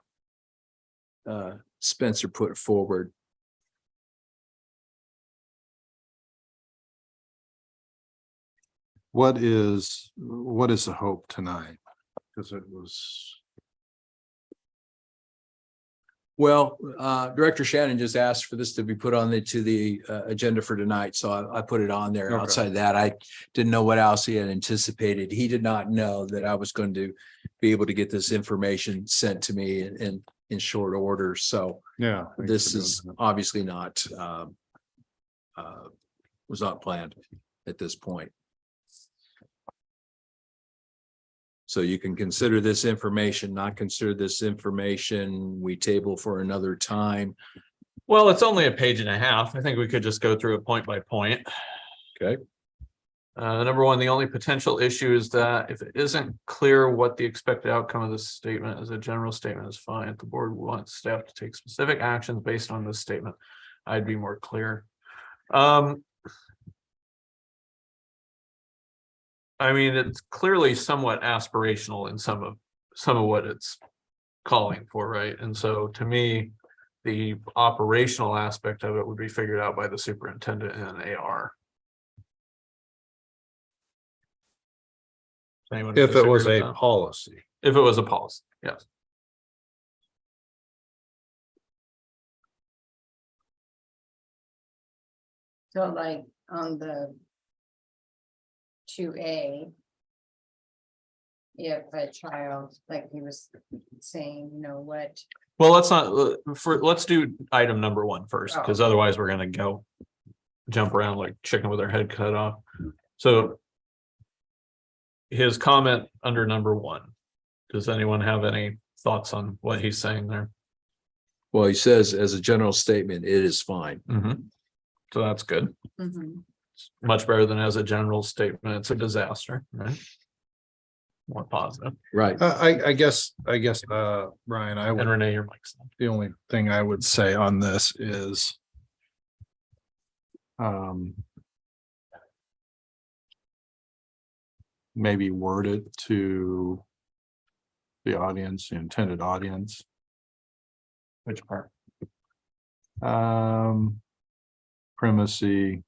Spencer put forward. What is the hope tonight? Because it was, Well, Director Shannon just asked for this to be put on the agenda for tonight, so I put it on there. Okay. Outside that, I didn't know what else he had anticipated. He did not know that I was going to be able to get this information sent to me in short order. So yeah. this is obviously not was not planned at this point. So you can consider this information, not consider this information, we table for another time. Well, it's only a page and a half. I think we could just go through it point by point. Okay. Number one, the only potential issue is that if it isn't clear what the expected outcome of this statement is, a general statement is fine. If the board wants staff to take specific actions based on this statement, I'd be more clear. I mean, it's clearly somewhat aspirational in some of what it's calling for, right? And so to me, the operational aspect of it would be figured out by the superintendent and an AR. Anyone If it was disagree a with that? policy. If it was a policy, yes. So like on the 2A. If a child, like he was saying, you know, what, Well, let's not, let's do item number one first, because Oh. otherwise we're gonna jump around like chicken with our head cut off. So his comment under number one, does anyone have any thoughts on what he's saying there? Well, he says as a general statement, it is fine. So that's good. mhm, Much better than as a general statement, it's a disaster, right? More positive. Right. I guess, Brian, And Renee, your mic's on. the only thing I would say on this is maybe word it to the audience, the intended audience. Which part? Primacy.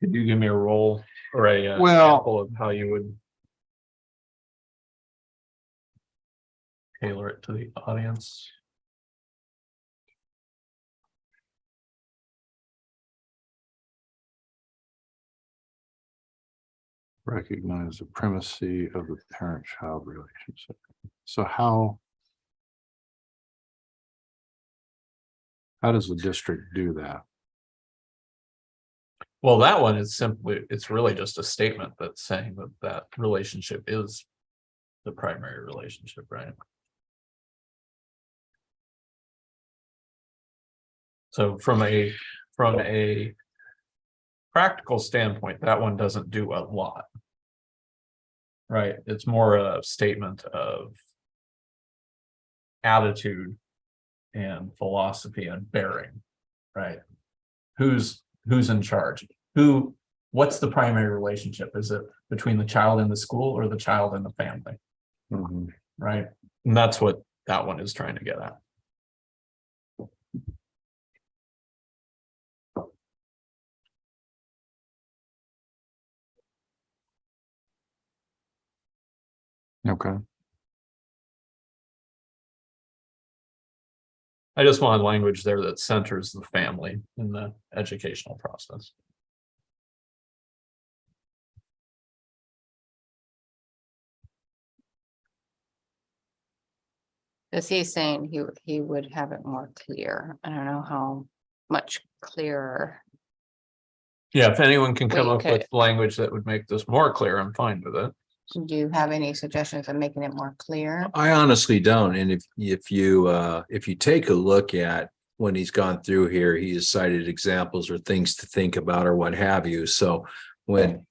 Could you give me a role or a Well- example of how you would tailor it to the audience? Recognize the primacy of the parent-child relationship. So how does the district do that? Well, that one is simply, it's really just a statement that's saying that that relationship is the primary relationship, right? So from a practical standpoint, that one doesn't do a lot. Right? It's more a statement of attitude and philosophy and bearing, right? Who's in charge? What's the primary relationship? Is it between the child and the school or the child and the family? Mhm. Right? And that's what that one is trying to get at. Okay. I just wanted language there that centers the family in the educational process. Cause he's saying he would have it more clear. I don't know how much clearer. Yeah, if anyone can come We up with could- language that would make this more clear, I'm fine with it. Do you have any suggestions of making it more clear? I honestly don't. And if you take a look at when he's gone through here, he has cited examples or things to think about or what have you. So when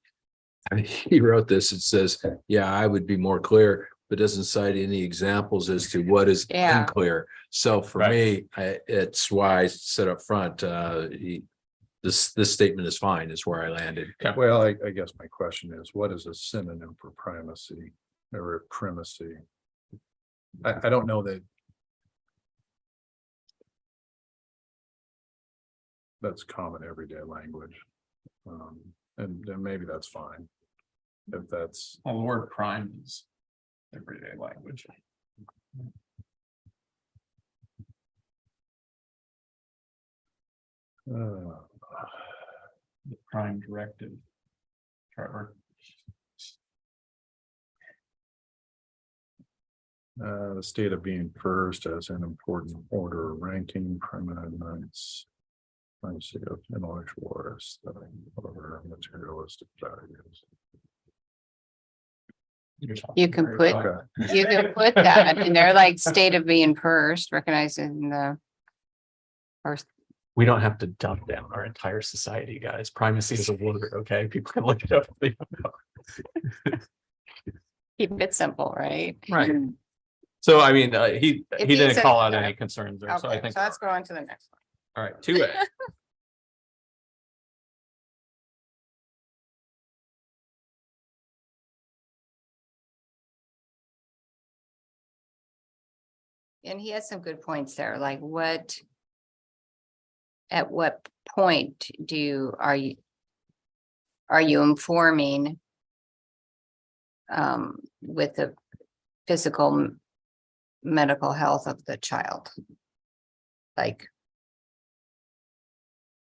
I mean, he wrote this, it says, yeah, I would be more clear, but doesn't cite any examples as to what is Yeah. unclear. So for Right. me, it's why I said up front, this statement is fine, is where I landed. Well, I guess my question is, what is a synonym for primacy or primacy? I don't know that. That's common everyday language. And maybe that's fine. If that's, Well, the word prime is everyday language. uh, The prime directive. Trevor. the state of being first as an important order of ranking, preeminence. Primacy of intellectual or aesthetic or materialistic values. You can put, you can put that in there, like state of being first, recognizing the first. We don't have to dumb down our entire society, guys. Primacy is a word, okay? People can look it up. if they don't know. Keep it simple, right? Right. So I mean, he If he didn't said- call out any concerns there, so I Okay, think. so let's go on to the next one. All right, 2A. And he has some good points there, like what. At what point are you informing? With the physical medical health of the child? Like.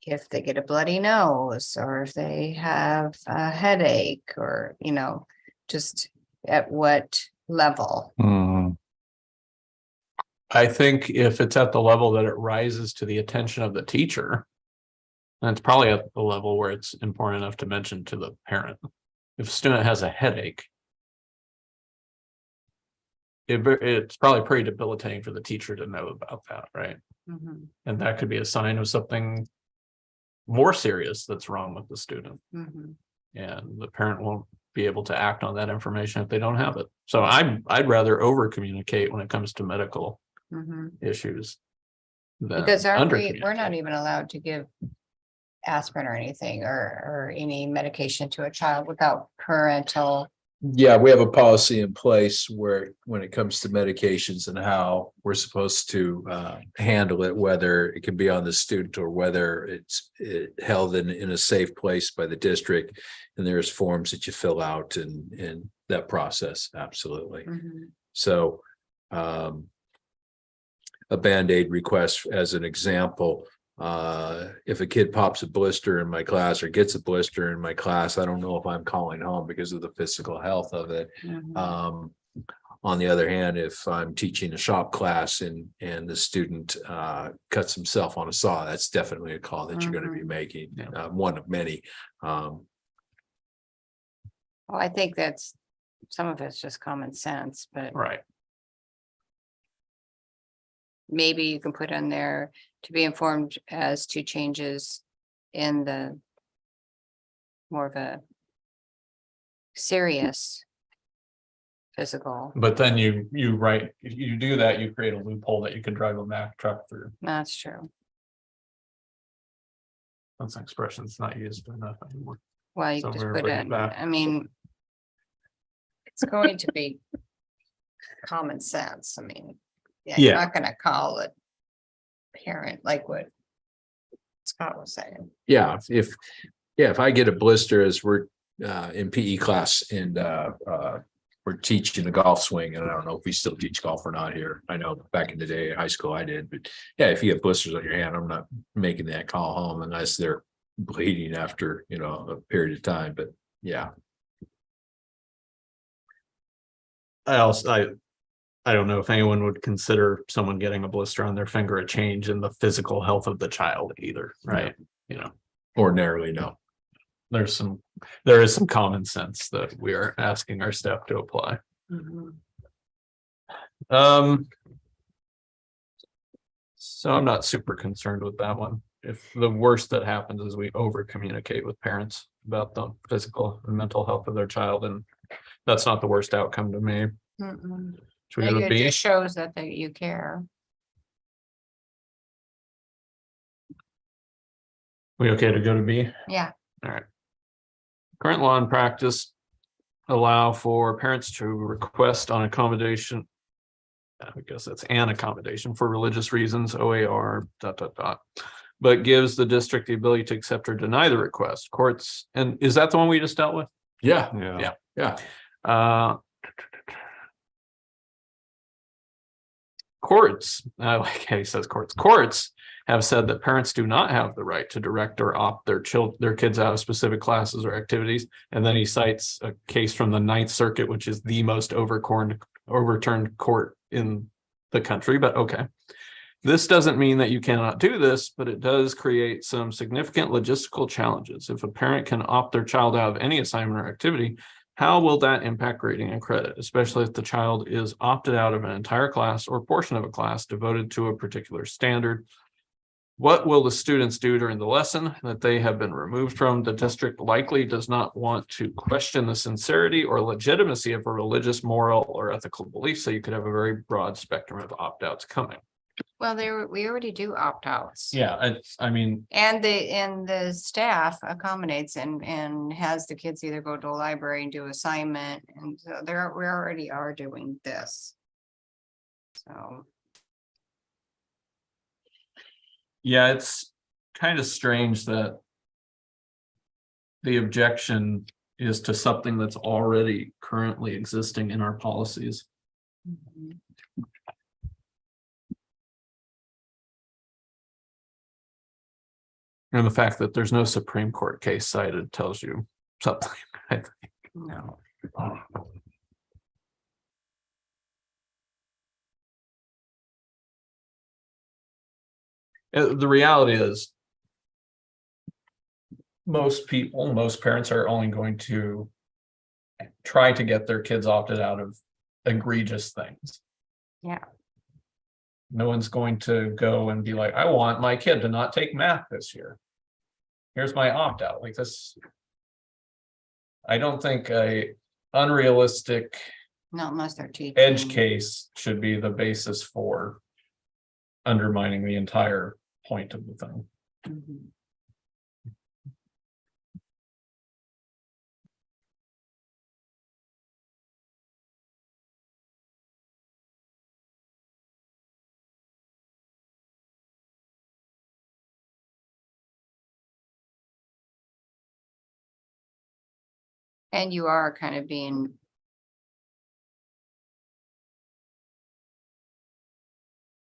If they get a bloody nose, or if they have a headache, or, just at what level? I think if it's at the level that it rises to the attention of the teacher. Then it's probably at the level where it's important enough to mention to the parent. If a student has a headache. It's probably pretty debilitating for the teacher to know about that, right? Mhm, And that could be a sign of something. More serious that's wrong with the student, mhm. and the parent won't be able to act on that information if they don't have it. So I'd rather over communicate when it comes to medical Mhm. issues. than Because we're not under-communicate. even allowed to give aspirin or anything, or any medication to a child without parental. Yeah, we have a policy in place where, when it comes to medications and how we're supposed to handle it, whether it can be on the student or whether it's held in a safe place by the district. And there's forms that you fill out and that process, absolutely. Mhm, So a Band-Aid request, as an example, if a kid pops a blister in my class or gets a blister in my class, I don't know if I'm calling home because of the physical health of it. mhm. On the other hand, if I'm teaching a shop class and the student cuts himself on a saw, that's definitely a call that you're going to be making, one of many. Well, I think that's, some of it's just common sense, but Right. maybe you can put in there to be informed as to changes in the more of a serious physical. But then you do that, you create a loophole that you can drive a Mack truck through. That's true. That's an expression that's not used enough anymore. Well, you So just we're put bringing it, it back. I mean. It's going to be common sense. I mean, yeah, you're Yeah. not gonna call it parent like what Scott was saying. Yeah, if I get a blister as we're in PE class and we're teaching a golf swing, and I don't know if we still teach golf or not here. I know back in the day, high school, I did, but yeah, if you get blisters on your hand, I'm not making that call home unless they're bleeding after, a period of time, but yeah. I don't know if anyone would consider someone getting a blister on their finger a change in the physical health of the child either, right? Ordinarily, no. There is some common sense that we are asking our staff to apply. So I'm not super concerned with that one. If the worst that happens is we over communicate with parents. about the physical and mental health of their child, and that's not the worst outcome to me. Mm-mm. Should we go to It B? just shows that you care. We okay to go to B? Yeah, All right. Current law and practice allow for parents to request on accommodation. I guess that's an accommodation for religious reasons, OAR, ... But gives the district the ability to accept or deny the request. Courts, and is that the one we just dealt with? Yeah, Yeah. yeah. Courts, I like how he says courts. Courts have said that parents do not have the right to direct or opt their kids out of specific classes or activities. And then he cites a case from the Ninth Circuit, which is the most overturned court in the country, but okay. This doesn't mean that you cannot do this, but it does create some significant logistical challenges. If a parent can opt their child out of any assignment or activity, how will that impact grading and credit, especially if the child is opted out of an entire class or portion of a class devoted to a particular standard? What will the students do during the lesson that they have been removed from? The district likely does not want to question the sincerity or legitimacy of a religious, moral, or ethical belief, so you could have a very broad spectrum of opt-outs coming. well, we already do opt-outs. Yeah, I mean, And the staff accommodates and has the kids either go to a library and do assignment, and so we already are doing this. So, yeah, it's kind of strange that the objection is to something that's already currently existing in our policies. mhm. And the fact that there's no Supreme Court case cited tells you something. I think. No, The reality is most parents are only going to try to get their kids opted out of egregious things. yeah, No one's going to go and be like, I want my kid to not take math this year. Here's my opt-out. Like this. I don't think a unrealistic not unless they're teaching. edge case should be the basis for undermining the entire point of the thing. Mhm. And you are kind of being.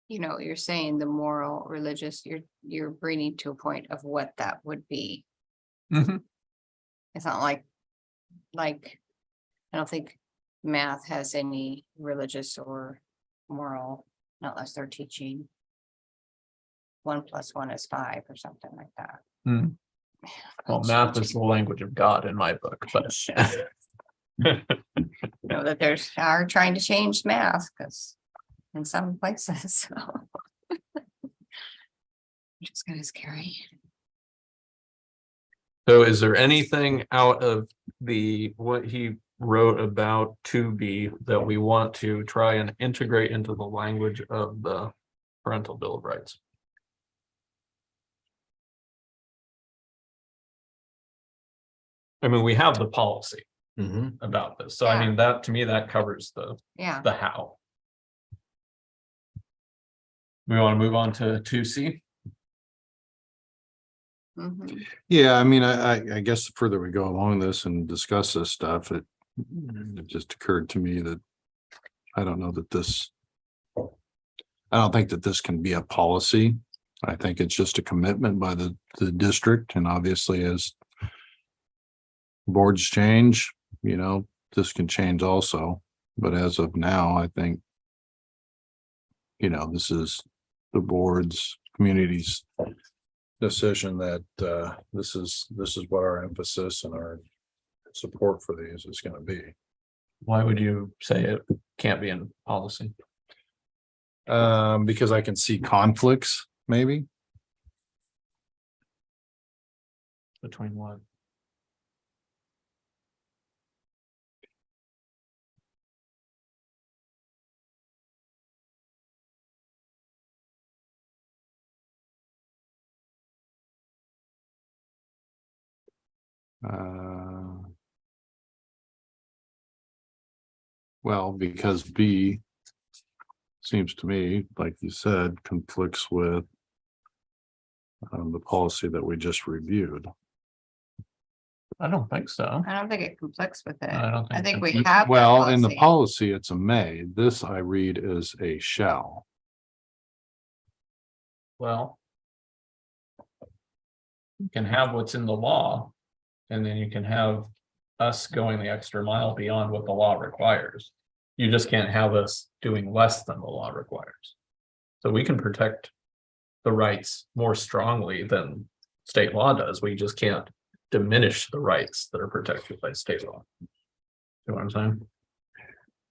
You're saying the moral, religious, you're bringing to a point of what that would be. Mhm. It's not like, I don't think math has any religious or moral, unless they're teaching. 1 + 1 is 5 or something like that. Hmm. Well, math is the language of God in my book, but That there's are trying to change math because in some places, so. Which is kind of scary. so is there anything out of what he wrote about 2B that we want to try and integrate into the language of the parental bill of rights? I mean, we have the policy Mhm. about this, so I mean, that to me, that covers Yeah, the how. We want to move on to 2C. mhm. Yeah, I mean, I guess the further we go along this and discuss this stuff, it just occurred to me that I don't know that I don't think that this can be a policy. I think it's just a commitment by the district, and obviously as boards change, this can change also. But as of now, I think, this is the board's community's decision that this is what our emphasis and our support for these is going to be. Why would you say it can't be in policy? Because I can see conflicts, maybe. Between what? Well, because B seems to me, like you said, conflicts with the policy that we just reviewed. I don't think so. I don't think it conflicts with it. I don't I think think we have. that Well, in the policy. policy, it's a may. This I read is a shall. Well. You can have what's in the law. And then you can have us going the extra mile beyond what the law requires. You just can't have us doing less than the law requires. So we can protect the rights more strongly than state law does. We just can't diminish the rights that are protected by state law. You know what I'm saying?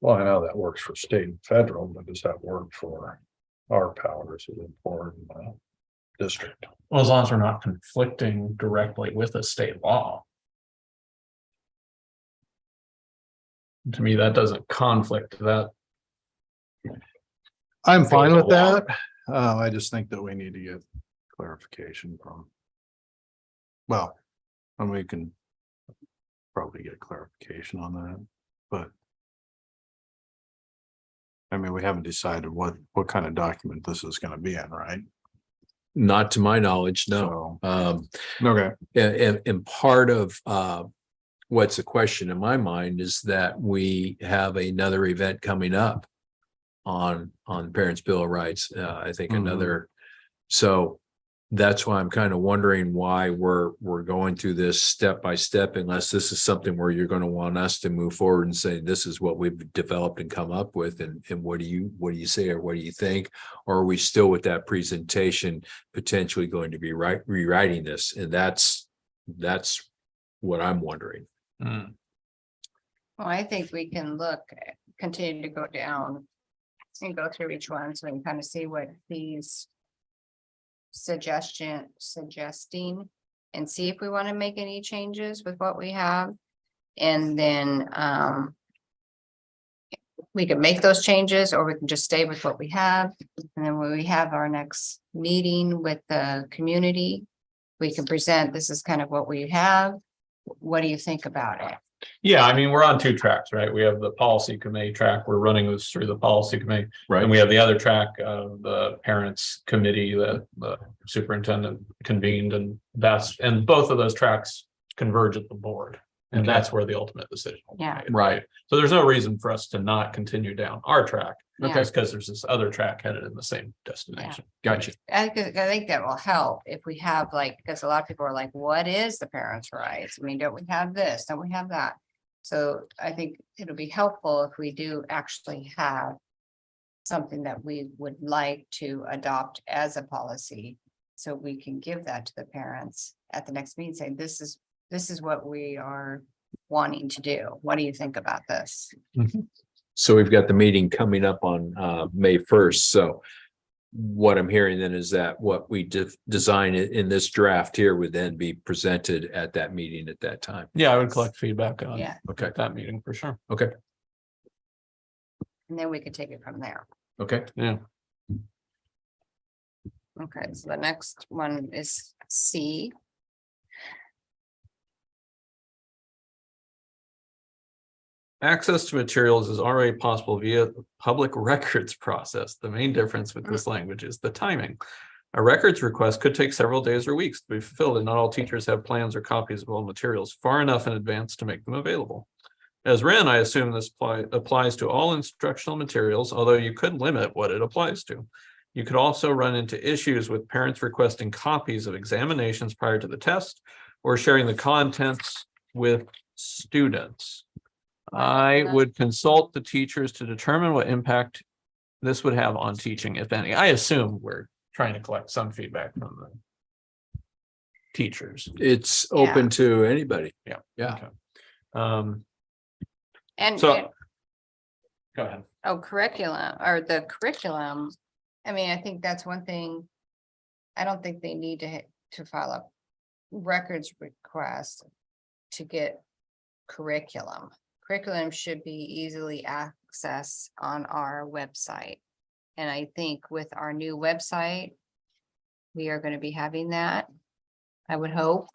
Well, I know that works for state and federal, but does that work for our powers as a foreign district? Well, as long as we're not conflicting directly with a state law. To me, that doesn't conflict that. I'm fine with Law. that. I just think that we need to get clarification from. Well, and we can probably get clarification on that, but. I mean, we haven't decided what kind of document this is gonna be in, right? Not to my knowledge, no. Okay. And part of what's a question in my mind is that we have another event coming up on Parents' Bill of Rights. I think another, so that's why I'm kind of wondering why we're going through this step by step, unless this is something where you're going to want us to move forward and say, this is what we've developed and come up with, and what do you say, or what do you think? Or are we still with that presentation potentially going to be rewriting this? And that's what I'm wondering. Hmm. Well, I think we can continue to go down and go through each one so we can kind of see what these suggesting and see if we want to make any changes with what we have. And then we can make those changes, or we can just stay with what we have. And then when we have our next meeting with the community, we can present, this is kind of what we have. What do you think about it? Yeah, I mean, we're on two tracks, right? We have the policy committee track. We're running this through the policy committee. And we have the other track of the parents committee that the superintendent convened, and both of those tracks converge at the board. And Okay. that's where the ultimate decision will be Yeah. made. Right. So there's no reason for us to not continue down our track. Yeah. Just because there's this other track headed in the same destination. Gotcha. I think that will help if we have because a lot of people are like, what is the parents' rights? I mean, don't we have this? Don't we have that? So I think it'll be helpful if we do actually have something that we would like to adopt as a policy. So we can give that to the parents at the next meeting, saying, this is what we are wanting to do. What do you think about this? So we've got the meeting coming up on May 1st. So what I'm hearing then is that what we design in this draft here would then be presented at that meeting at that time. Yeah, I would collect feedback on Yeah, Okay. that meeting for sure. Okay. and then we can take it from there. Okay. Yeah. Okay, so the next one is C. Access to materials is already possible via the public records process. The main difference with this language is the timing. A records request could take several days or weeks to be fulfilled, and not all teachers have plans or copies of all materials far enough in advance to make them available. As written, I assume this applies to all instructional materials, although you could limit what it applies to. You could also run into issues with parents requesting copies of examinations prior to the test, or sharing the contents with students. I would consult the teachers to determine what impact this would have on teaching, if any. I assume we're trying to collect some feedback from the teachers. It's open to anybody. Yeah. Yeah. Okay. Um, And so. Go ahead. curriculum, or the curriculum. I mean, I think that's one thing. I don't think they need to file a records request to get curriculum. Curriculum should be easily accessed on our website. And I think with our new website, we are going to be having that, I would hope.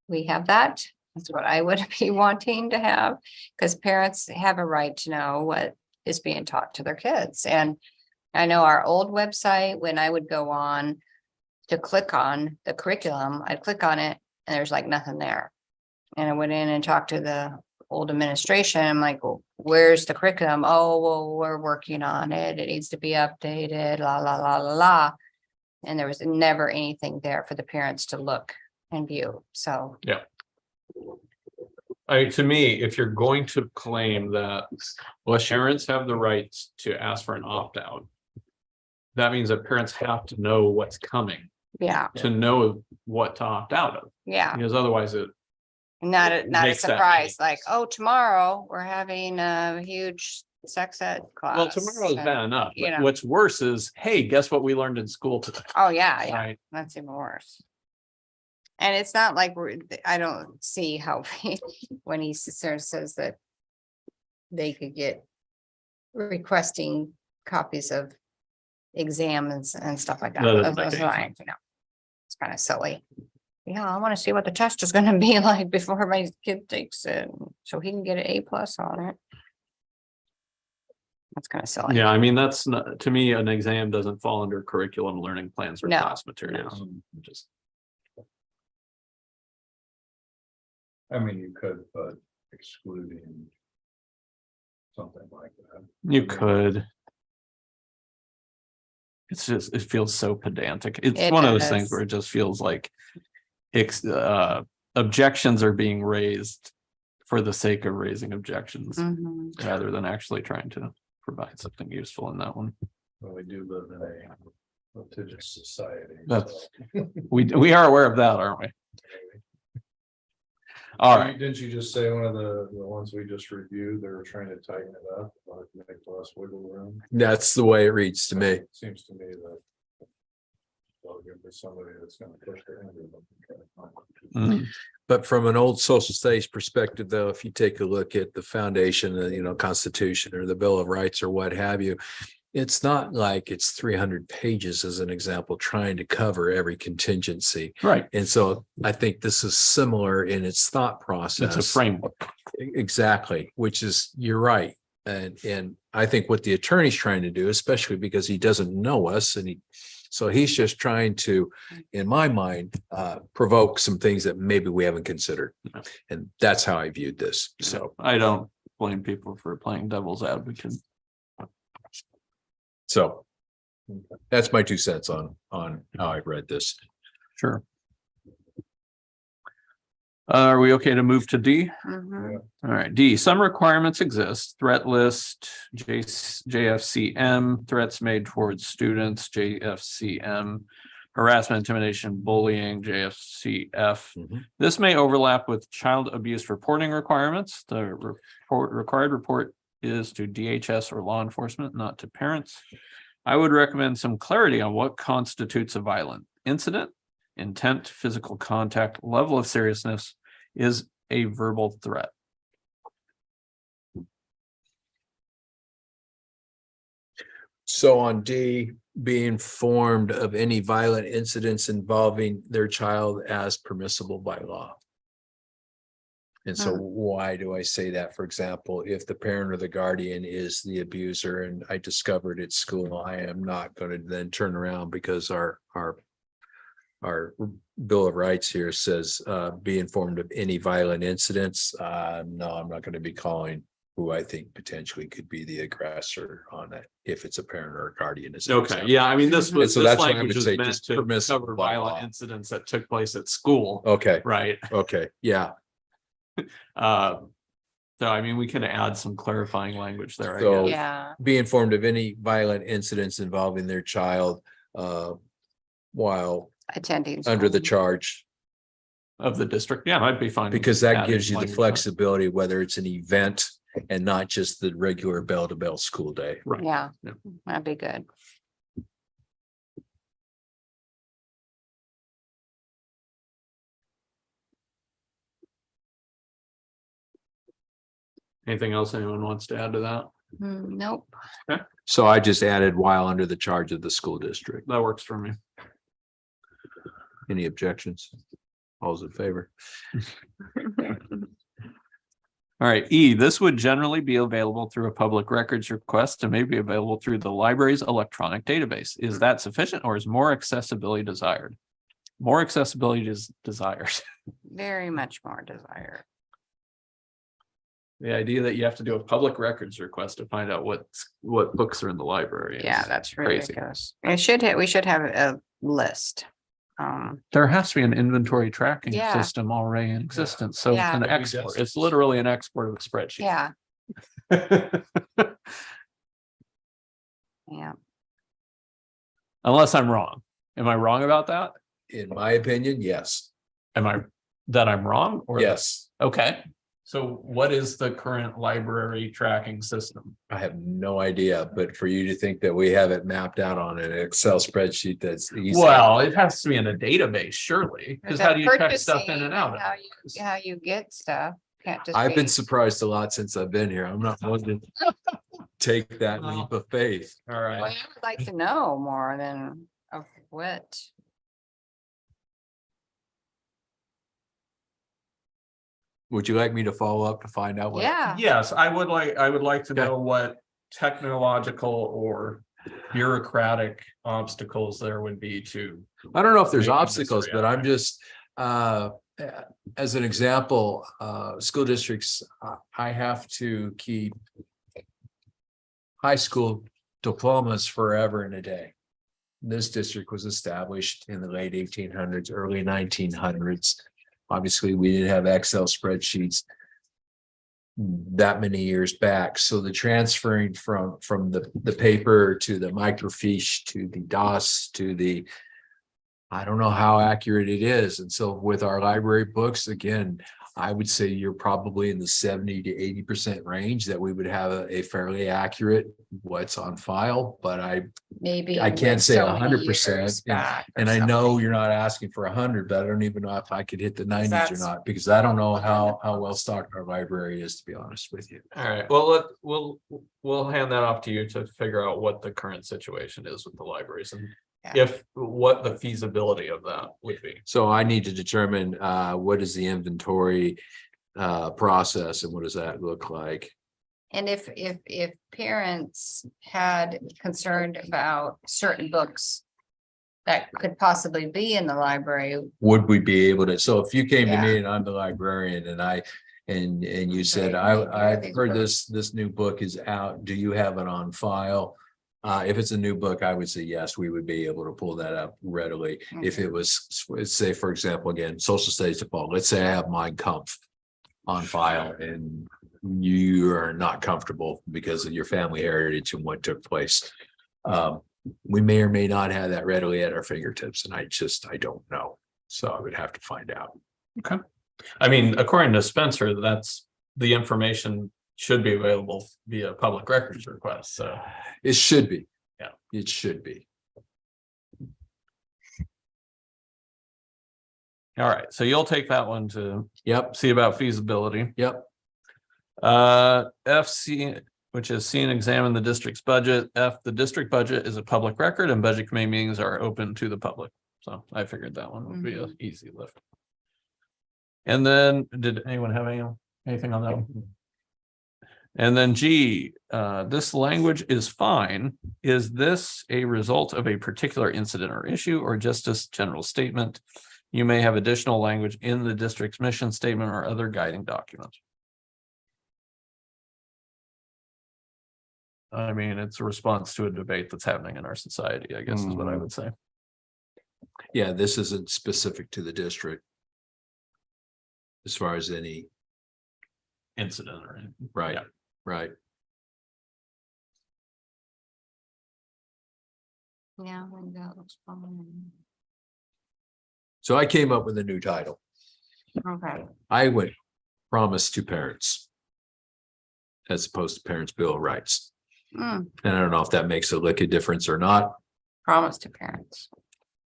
we have that. That's what I would be wanting to have, because parents have a right to know what is being taught to their kids. And I know our old website, when I would go on to click on the curriculum, I'd click on it and there's like nothing there. And I went in and talked to the old administration. I'm like, well, where's the curriculum? Oh, well, we're working on it. It needs to be updated, la, la, la, la, la. And there was never anything there for the parents to look and view. So, To me, if you're going to claim that parents have the rights to ask for an opt-out, that means that parents have to know what's coming, yeah, to know what to opt out of, yeah. because otherwise it. Not a Makes that surprise, make like, oh, tomorrow we're having a huge sex ed class. Well, tomorrow is and- bad enough, you but know. what's worse is, hey, guess what we learned in school today? Oh, yeah, yeah, Right, that's even worse. And it's not like I don't see how, when he says that they could get requesting copies of exams and stuff like that. That doesn't That's make any fine, you know. It's kind of silly. Yeah, I want to see what the test is gonna be like before my kid takes it, so he can get an A+ on it. That's kind of silly. yeah, I mean, that's not, to me, an exam doesn't fall under curriculum, learning plans, or No, class materials. Just, I mean, you could, but excluding something like that. you could. It's just, it feels so pedantic. It's It one of those does. things where it just feels like objections are being raised for the sake of raising objections, Mhm. rather than actually trying to provide something useful in that one. Well, we do live in a litigious society. That's- We are aware of that, aren't we? All right, Didn't you just say one of the ones we just reviewed, they were trying to tighten it up, like make less wiggle room? That's the way it reads to me. Seems to me that. Well, give me somebody that's gonna push their hand in them. Mm, But from an old social studies perspective, though, if you take a look at the foundation, Constitution or the Bill of Rights or what have you, it's not like it's 300 pages as an example, trying to cover every contingency. right, And so I think this is similar in its thought it's process. a framework. Exactly, which is, you're right. And I think what the attorney's trying to do, especially because he doesn't know us so he's just trying to, in my mind, provoke some things that maybe we haven't considered. And that's how I viewed this. So, I don't blame people for playing devil's advocate. so that's my 2 cents on how I read this. Sure. Are we okay to move to D? Mhm. All right, D, some requirements exist, threat list, JFCM, threats made towards students, JFCM, harassment, intimidation, bullying, JFCF. Mhm. This may overlap with child abuse reporting requirements. The required report is to DHS or law enforcement, not to parents. I would recommend some clarity on what constitutes a violent incident. Intent, physical contact, level of seriousness, is a verbal threat. So on D, be informed of any violent incidents involving their child as permissible by law. And so why do I say that? For example, if the parent or the guardian is the abuser and I discovered at school, I am not going to then turn around because our Bill of Rights here says, be informed of any violent incidents. No, I'm not going to be calling who I think potentially could be the aggressor on it, if it's a parent or a guardian. as an Okay, example. yeah, I mean, this And was, so this that's why I language would is say meant just to permissible cover by violent law. incidents that took place at school, Okay, right? okay, yeah. So I mean, we could add some clarifying language there, I So- guess. Yeah, Be informed of any violent incidents involving their child while attending. under the school. charge, Of the district, yeah, I'd be fine. with because that adding gives you the language. flexibility, whether it's an event and not just the regular bell-to-bell school day. Right. Yeah, Yeah. that'd be good. Anything else anyone wants to add to that? Nope. So I just added while under the charge of the school district. That works for me. Any objections? All's in favor? All right, E, this would generally be available through a public records request and may be available through the library's electronic database. Is that sufficient or is more accessibility desired? More accessibility is desired. Very much more desired. The idea that you have to do a public records request to find out what books are in the library. Yeah, is that's crazy. ridiculous. We should have a list. There has to be an inventory tracking Yeah. system already in existence, so it's Yeah. an export. It's literally an export of a spreadsheet. Yeah, yeah. Unless I'm wrong. Am I wrong about that? In my opinion, yes. Am I, that I'm wrong? Or Yes. Okay, so what is the current library tracking system? I have no idea, but for you to think that we have it mapped out on an Excel spreadsheet that's easy. Well, it has to be in a database, surely, because how do you check Purchasing stuff in and out? of How it? how you get stuff. Can't just. I've been be- surprised a lot since I've been here. I'm not one to take that leap of faith. All Well, right, I would like to know more than of what. Would you like me to follow up to find out what? Yeah, yes, I would like to Okay. know what technological or bureaucratic obstacles there would be to. I don't know if there's Making this obstacles, but I'm reality. just, as an example, school districts, I have to keep high school diplomas forever and a day. This district was established in the late 1800s, early 1900s. Obviously, we didn't have Excel spreadsheets that many years back. So the transferring from the paper to the microfiche to the DOS to the, I don't know how accurate it is. And so with our library books, again, I would say you're probably in the 70 to 80% range that we would have a fairly accurate what's on file, but maybe. I can't with say so many 100%, years back or and I know something. you're not asking for 100, but I don't even know if I could hit the 90s or that's- not, because I don't know how well stocked our library is, to be honest with you. All right, well, we'll hand that off to you to figure out what the current situation is with the libraries and Yeah. what the feasibility of that would be. So I need to determine what is the inventory process and what does that look like? And if parents had concerned about certain books that could possibly be in the library, Would we be able to, so if you came to me Yeah. and I'm the librarian and you said, Right, here are I've these heard books. this new book is out, do you have it on file? If it's a new book, I would say yes, we would be able to pull that up readily. If it was, say, for example, again, social studies default, let's say I have Mein Kampf on file and you are not comfortable because of your family heritage and what took place. We may or may not have that readily at our fingertips, and I don't know. So I would have to find out. Okay. I mean, according to Spencer, that's the information should be available via public records request, so. It should be. Yeah. It should be. All right, so you'll take that one to Yep, see about feasibility. yep. FC, which is see and examine the district's budget. F, the district budget is a public record and budget committee meetings are open to the public. So I figured that one would be an easy lift. And then, did anyone have anything on that one? And then G, this language is fine. Is this a result of a particular incident or issue or just a general statement? You may have additional language in the district's mission statement or other guiding documents. I mean, it's a response to a debate that's happening in our society, I guess is what I would say. Yeah, this isn't specific to the district. As far as any, Incident or anything. right, Yeah. right. yeah, I think that looks fine. So I came up with a new title. Okay, I went promise to parents. As opposed to Parents' Bill of Rights. Hmm, And I don't know if that makes a lick of difference or not. promise to parents.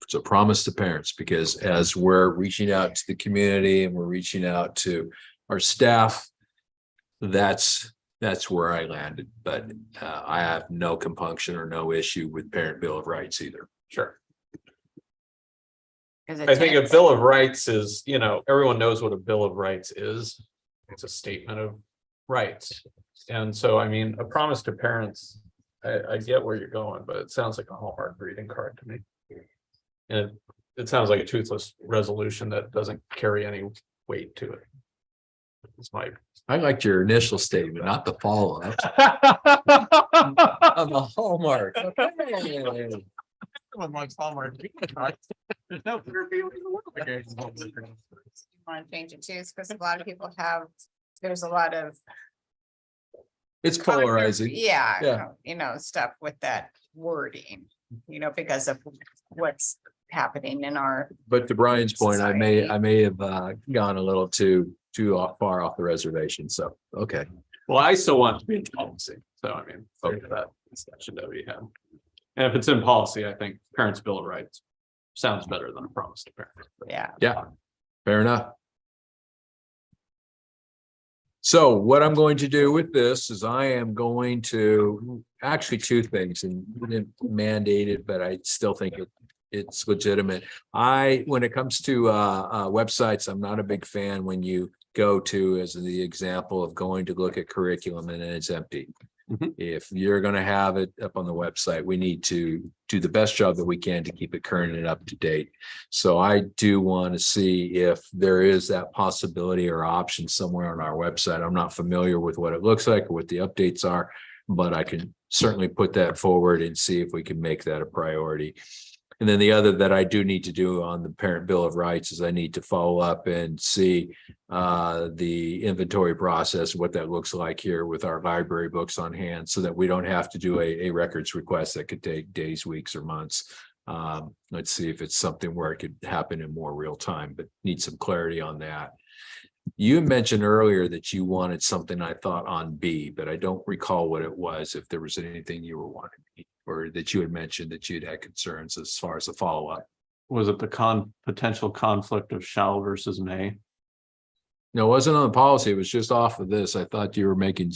It's a promise to parents, because as we're reaching out to the community and we're reaching out to our staff, that's where I landed, but I have no compunction or no issue with Parent Bill of Rights either. Sure. I think a Bill of Rights is, everyone knows what a Bill of Rights is. It's a statement of rights. And so, I mean, a promise to parents, I get where you're going, but it sounds like a Hallmark greeting card to me. And it sounds like a toothless resolution that doesn't carry any weight to it. It's my. I liked your initial statement, not the follow-up. On the Hallmark. Everyone likes Hallmark. There's no better feeling in the world. Want to change it too, because a lot of people have, there's a lot of. It's polarizing. Yeah, Yeah. Stuff with that wording, because of what's happening in our. But to Brian's point, I may have gone a little too far off the reservation. So, okay. Well, I still want it to be in policy. So, I mean, that discussion that we had. And if it's in policy, I think Parents' Bill of Rights sounds better than a promise to parents. Yeah. Yeah, fair enough. So what I'm going to do with this is I am going to actually two things, and we didn't mandate it, but I still think it's legitimate. When it comes to websites, I'm not a big fan when you go to, as the example of going to look at curriculum and then it's empty. Mhm. If you're going to have it up on the website, we need to do the best job that we can to keep it current and up to date. So I do want to see if there is that possibility or option somewhere on our website. I'm not familiar with what it looks like or what the updates are, but I can certainly put that forward and see if we can make that a priority. And then the other that I do need to do on the Parent Bill of Rights is I need to follow up and see the inventory process, what that looks like here with our library books on hand, so that we don't have to do a records request that could take days, weeks, or months. Let's see if it's something where it could happen in more real time, but need some clarity on that. You mentioned earlier that you wanted something, I thought, on B, but I don't recall what it was, if there was anything you were wanting, or that you had mentioned that you'd had concerns as far as the follow-up. Was it the potential conflict of shall versus may? No, it wasn't on the policy. It was just off of this. I thought you were making.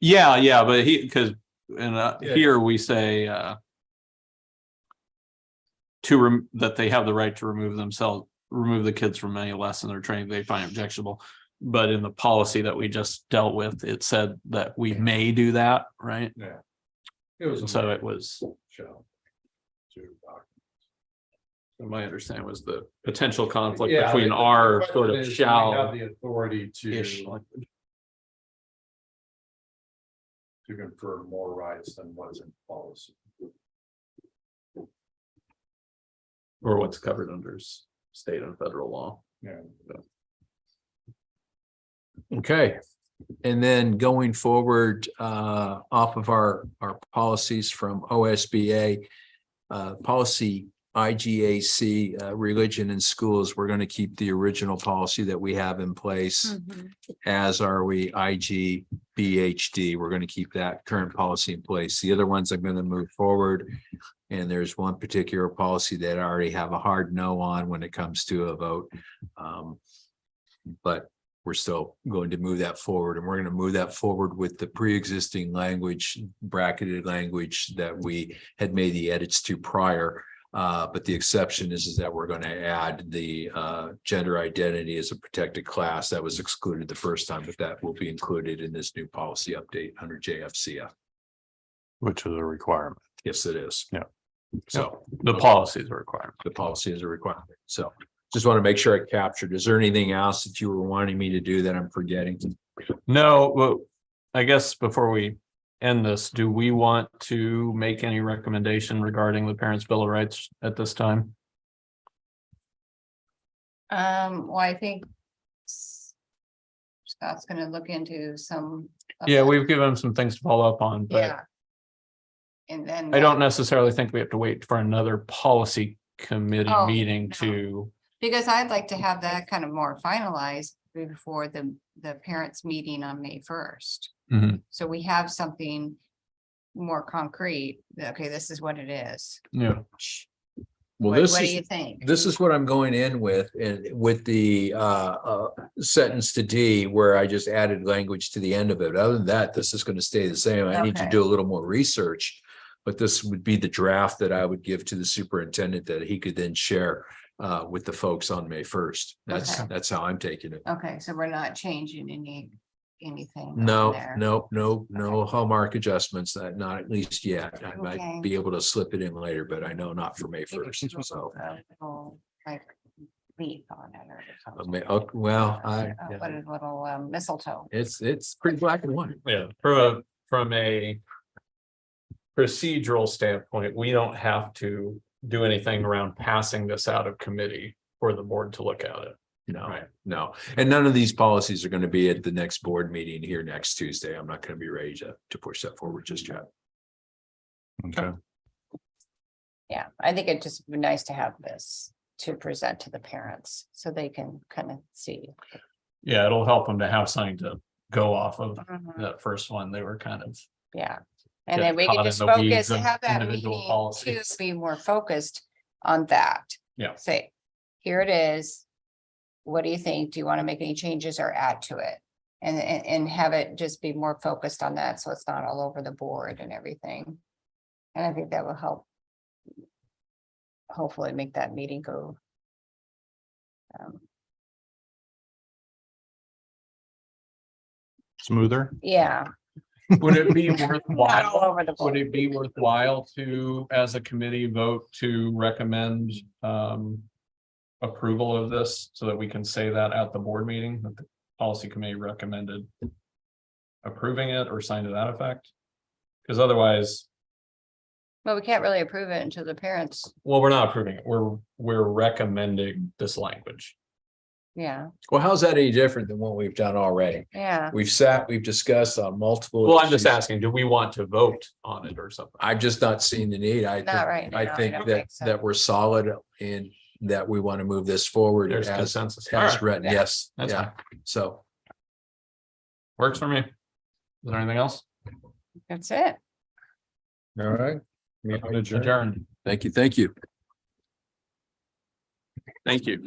Yeah, but because Yeah. here we say that they have the right to remove the kids from any lesson or training they find objectionable. But in the policy that we just dealt with, it said that we may do that, right? Yeah. So it was. My understanding was the potential conflict between our sort of shall. Have the authority ish, to confer more rights than was in policy. Or what's covered under state and federal law. Yeah. Okay. And then going forward, off of our policies from OSBA, policy IGAC, religion in schools, we're going to keep the original policy that we have in place, as are we IGBHD. We're going to keep that current policy in place. The other ones I'm going to move forward. And there's one particular policy that I already have a hard no on when it comes to a vote. But we're still going to move that forward, and we're going to move that forward with the pre-existing language, bracketed language that we had made the edits to prior. But the exception is that we're going to add the gender identity as a protected class that was excluded the first time, but that will be included in this new policy update under JFCF. Which is a requirement. Yes, it is. Yeah. So The policy is a requirement. the policy is a requirement. So just want to make sure I captured. Is there anything else that you were wanting me to do that I'm forgetting? No, well, I guess before we end this, do we want to make any recommendation regarding the Parents' Bill of Rights at this time? Well, I think Scott's gonna look into some. of Yeah, the- we've given them some things to follow up on, but Yeah. And then. I don't necessarily think we have to wait for another policy committee Oh, meeting no. to. Because I'd like to have that kind of more finalized before the parents' meeting on May 1st. Mhm. So we have something more concrete. Okay, this is what it is. Yeah. Well, What this do is. you think? This is what I'm going in with, and with the sentence to D, where I just added language to the end of it. Other than that, this is going to stay the same. I need to Okay. do a little more research. But this would be the draft that I would give to the superintendent that he could then share with the folks on May 1st. Okay. That's how I'm taking it. Okay, so we're not changing anything. on No, there. no hallmark adjustments, that not at least yet. I Okay. might be able to slip it in later, but I know not for May Maybe 1st, put so. a little, Like leaf on it or Okay, something. well, What a little mistletoe. it's pretty black and white. Yeah, from a procedural standpoint, we don't have to do anything around passing this out of committee for the board to look at it. No, Right. no. And none of these policies are going to be at the next board meeting here next Tuesday. I'm not going to be ready to push that forward just yet. Okay. Yeah, I think it'd just be nice to have this to present to the parents so they can kind of see. Yeah, it'll help them to have something to go off of. Mhm. That first one, they were kind of, Yeah, and Get then we caught can in just the focus, weeds of have that individual meeting to policies. be more focused on that. Yeah. Say, here it is. What do you think? Do you want to make any changes or add to it? And have it just be more focused on that, so it's not all over the board and everything. And I think that will help. Hopefully make that meeting go. Smoother. Yeah. would it be Not all worthwhile? over the Would board. it be worthwhile to, as a committee, vote to recommend approval of this so that we can say that at the board meeting, that the policy committee recommended approving it or sign to that effect? Because otherwise, Well, we can't really approve it until the parents, well, we're not approving it. We're recommending this language. yeah, Well, how's that any different than what we've done already? yeah. We've discussed on multiple. Well, I'm just issues. asking, do we want to vote on it or something? I've just not seen the need. I Not right think, now, I I think don't that, think so. that we're solid in that we want to move this forward There's as, consensus. All as right, written. Yeah. Yes, that's yeah. fine. So, Works for me. Is there anything else? That's it. all right. Adjourned. Thank you. Thank you. Thank you.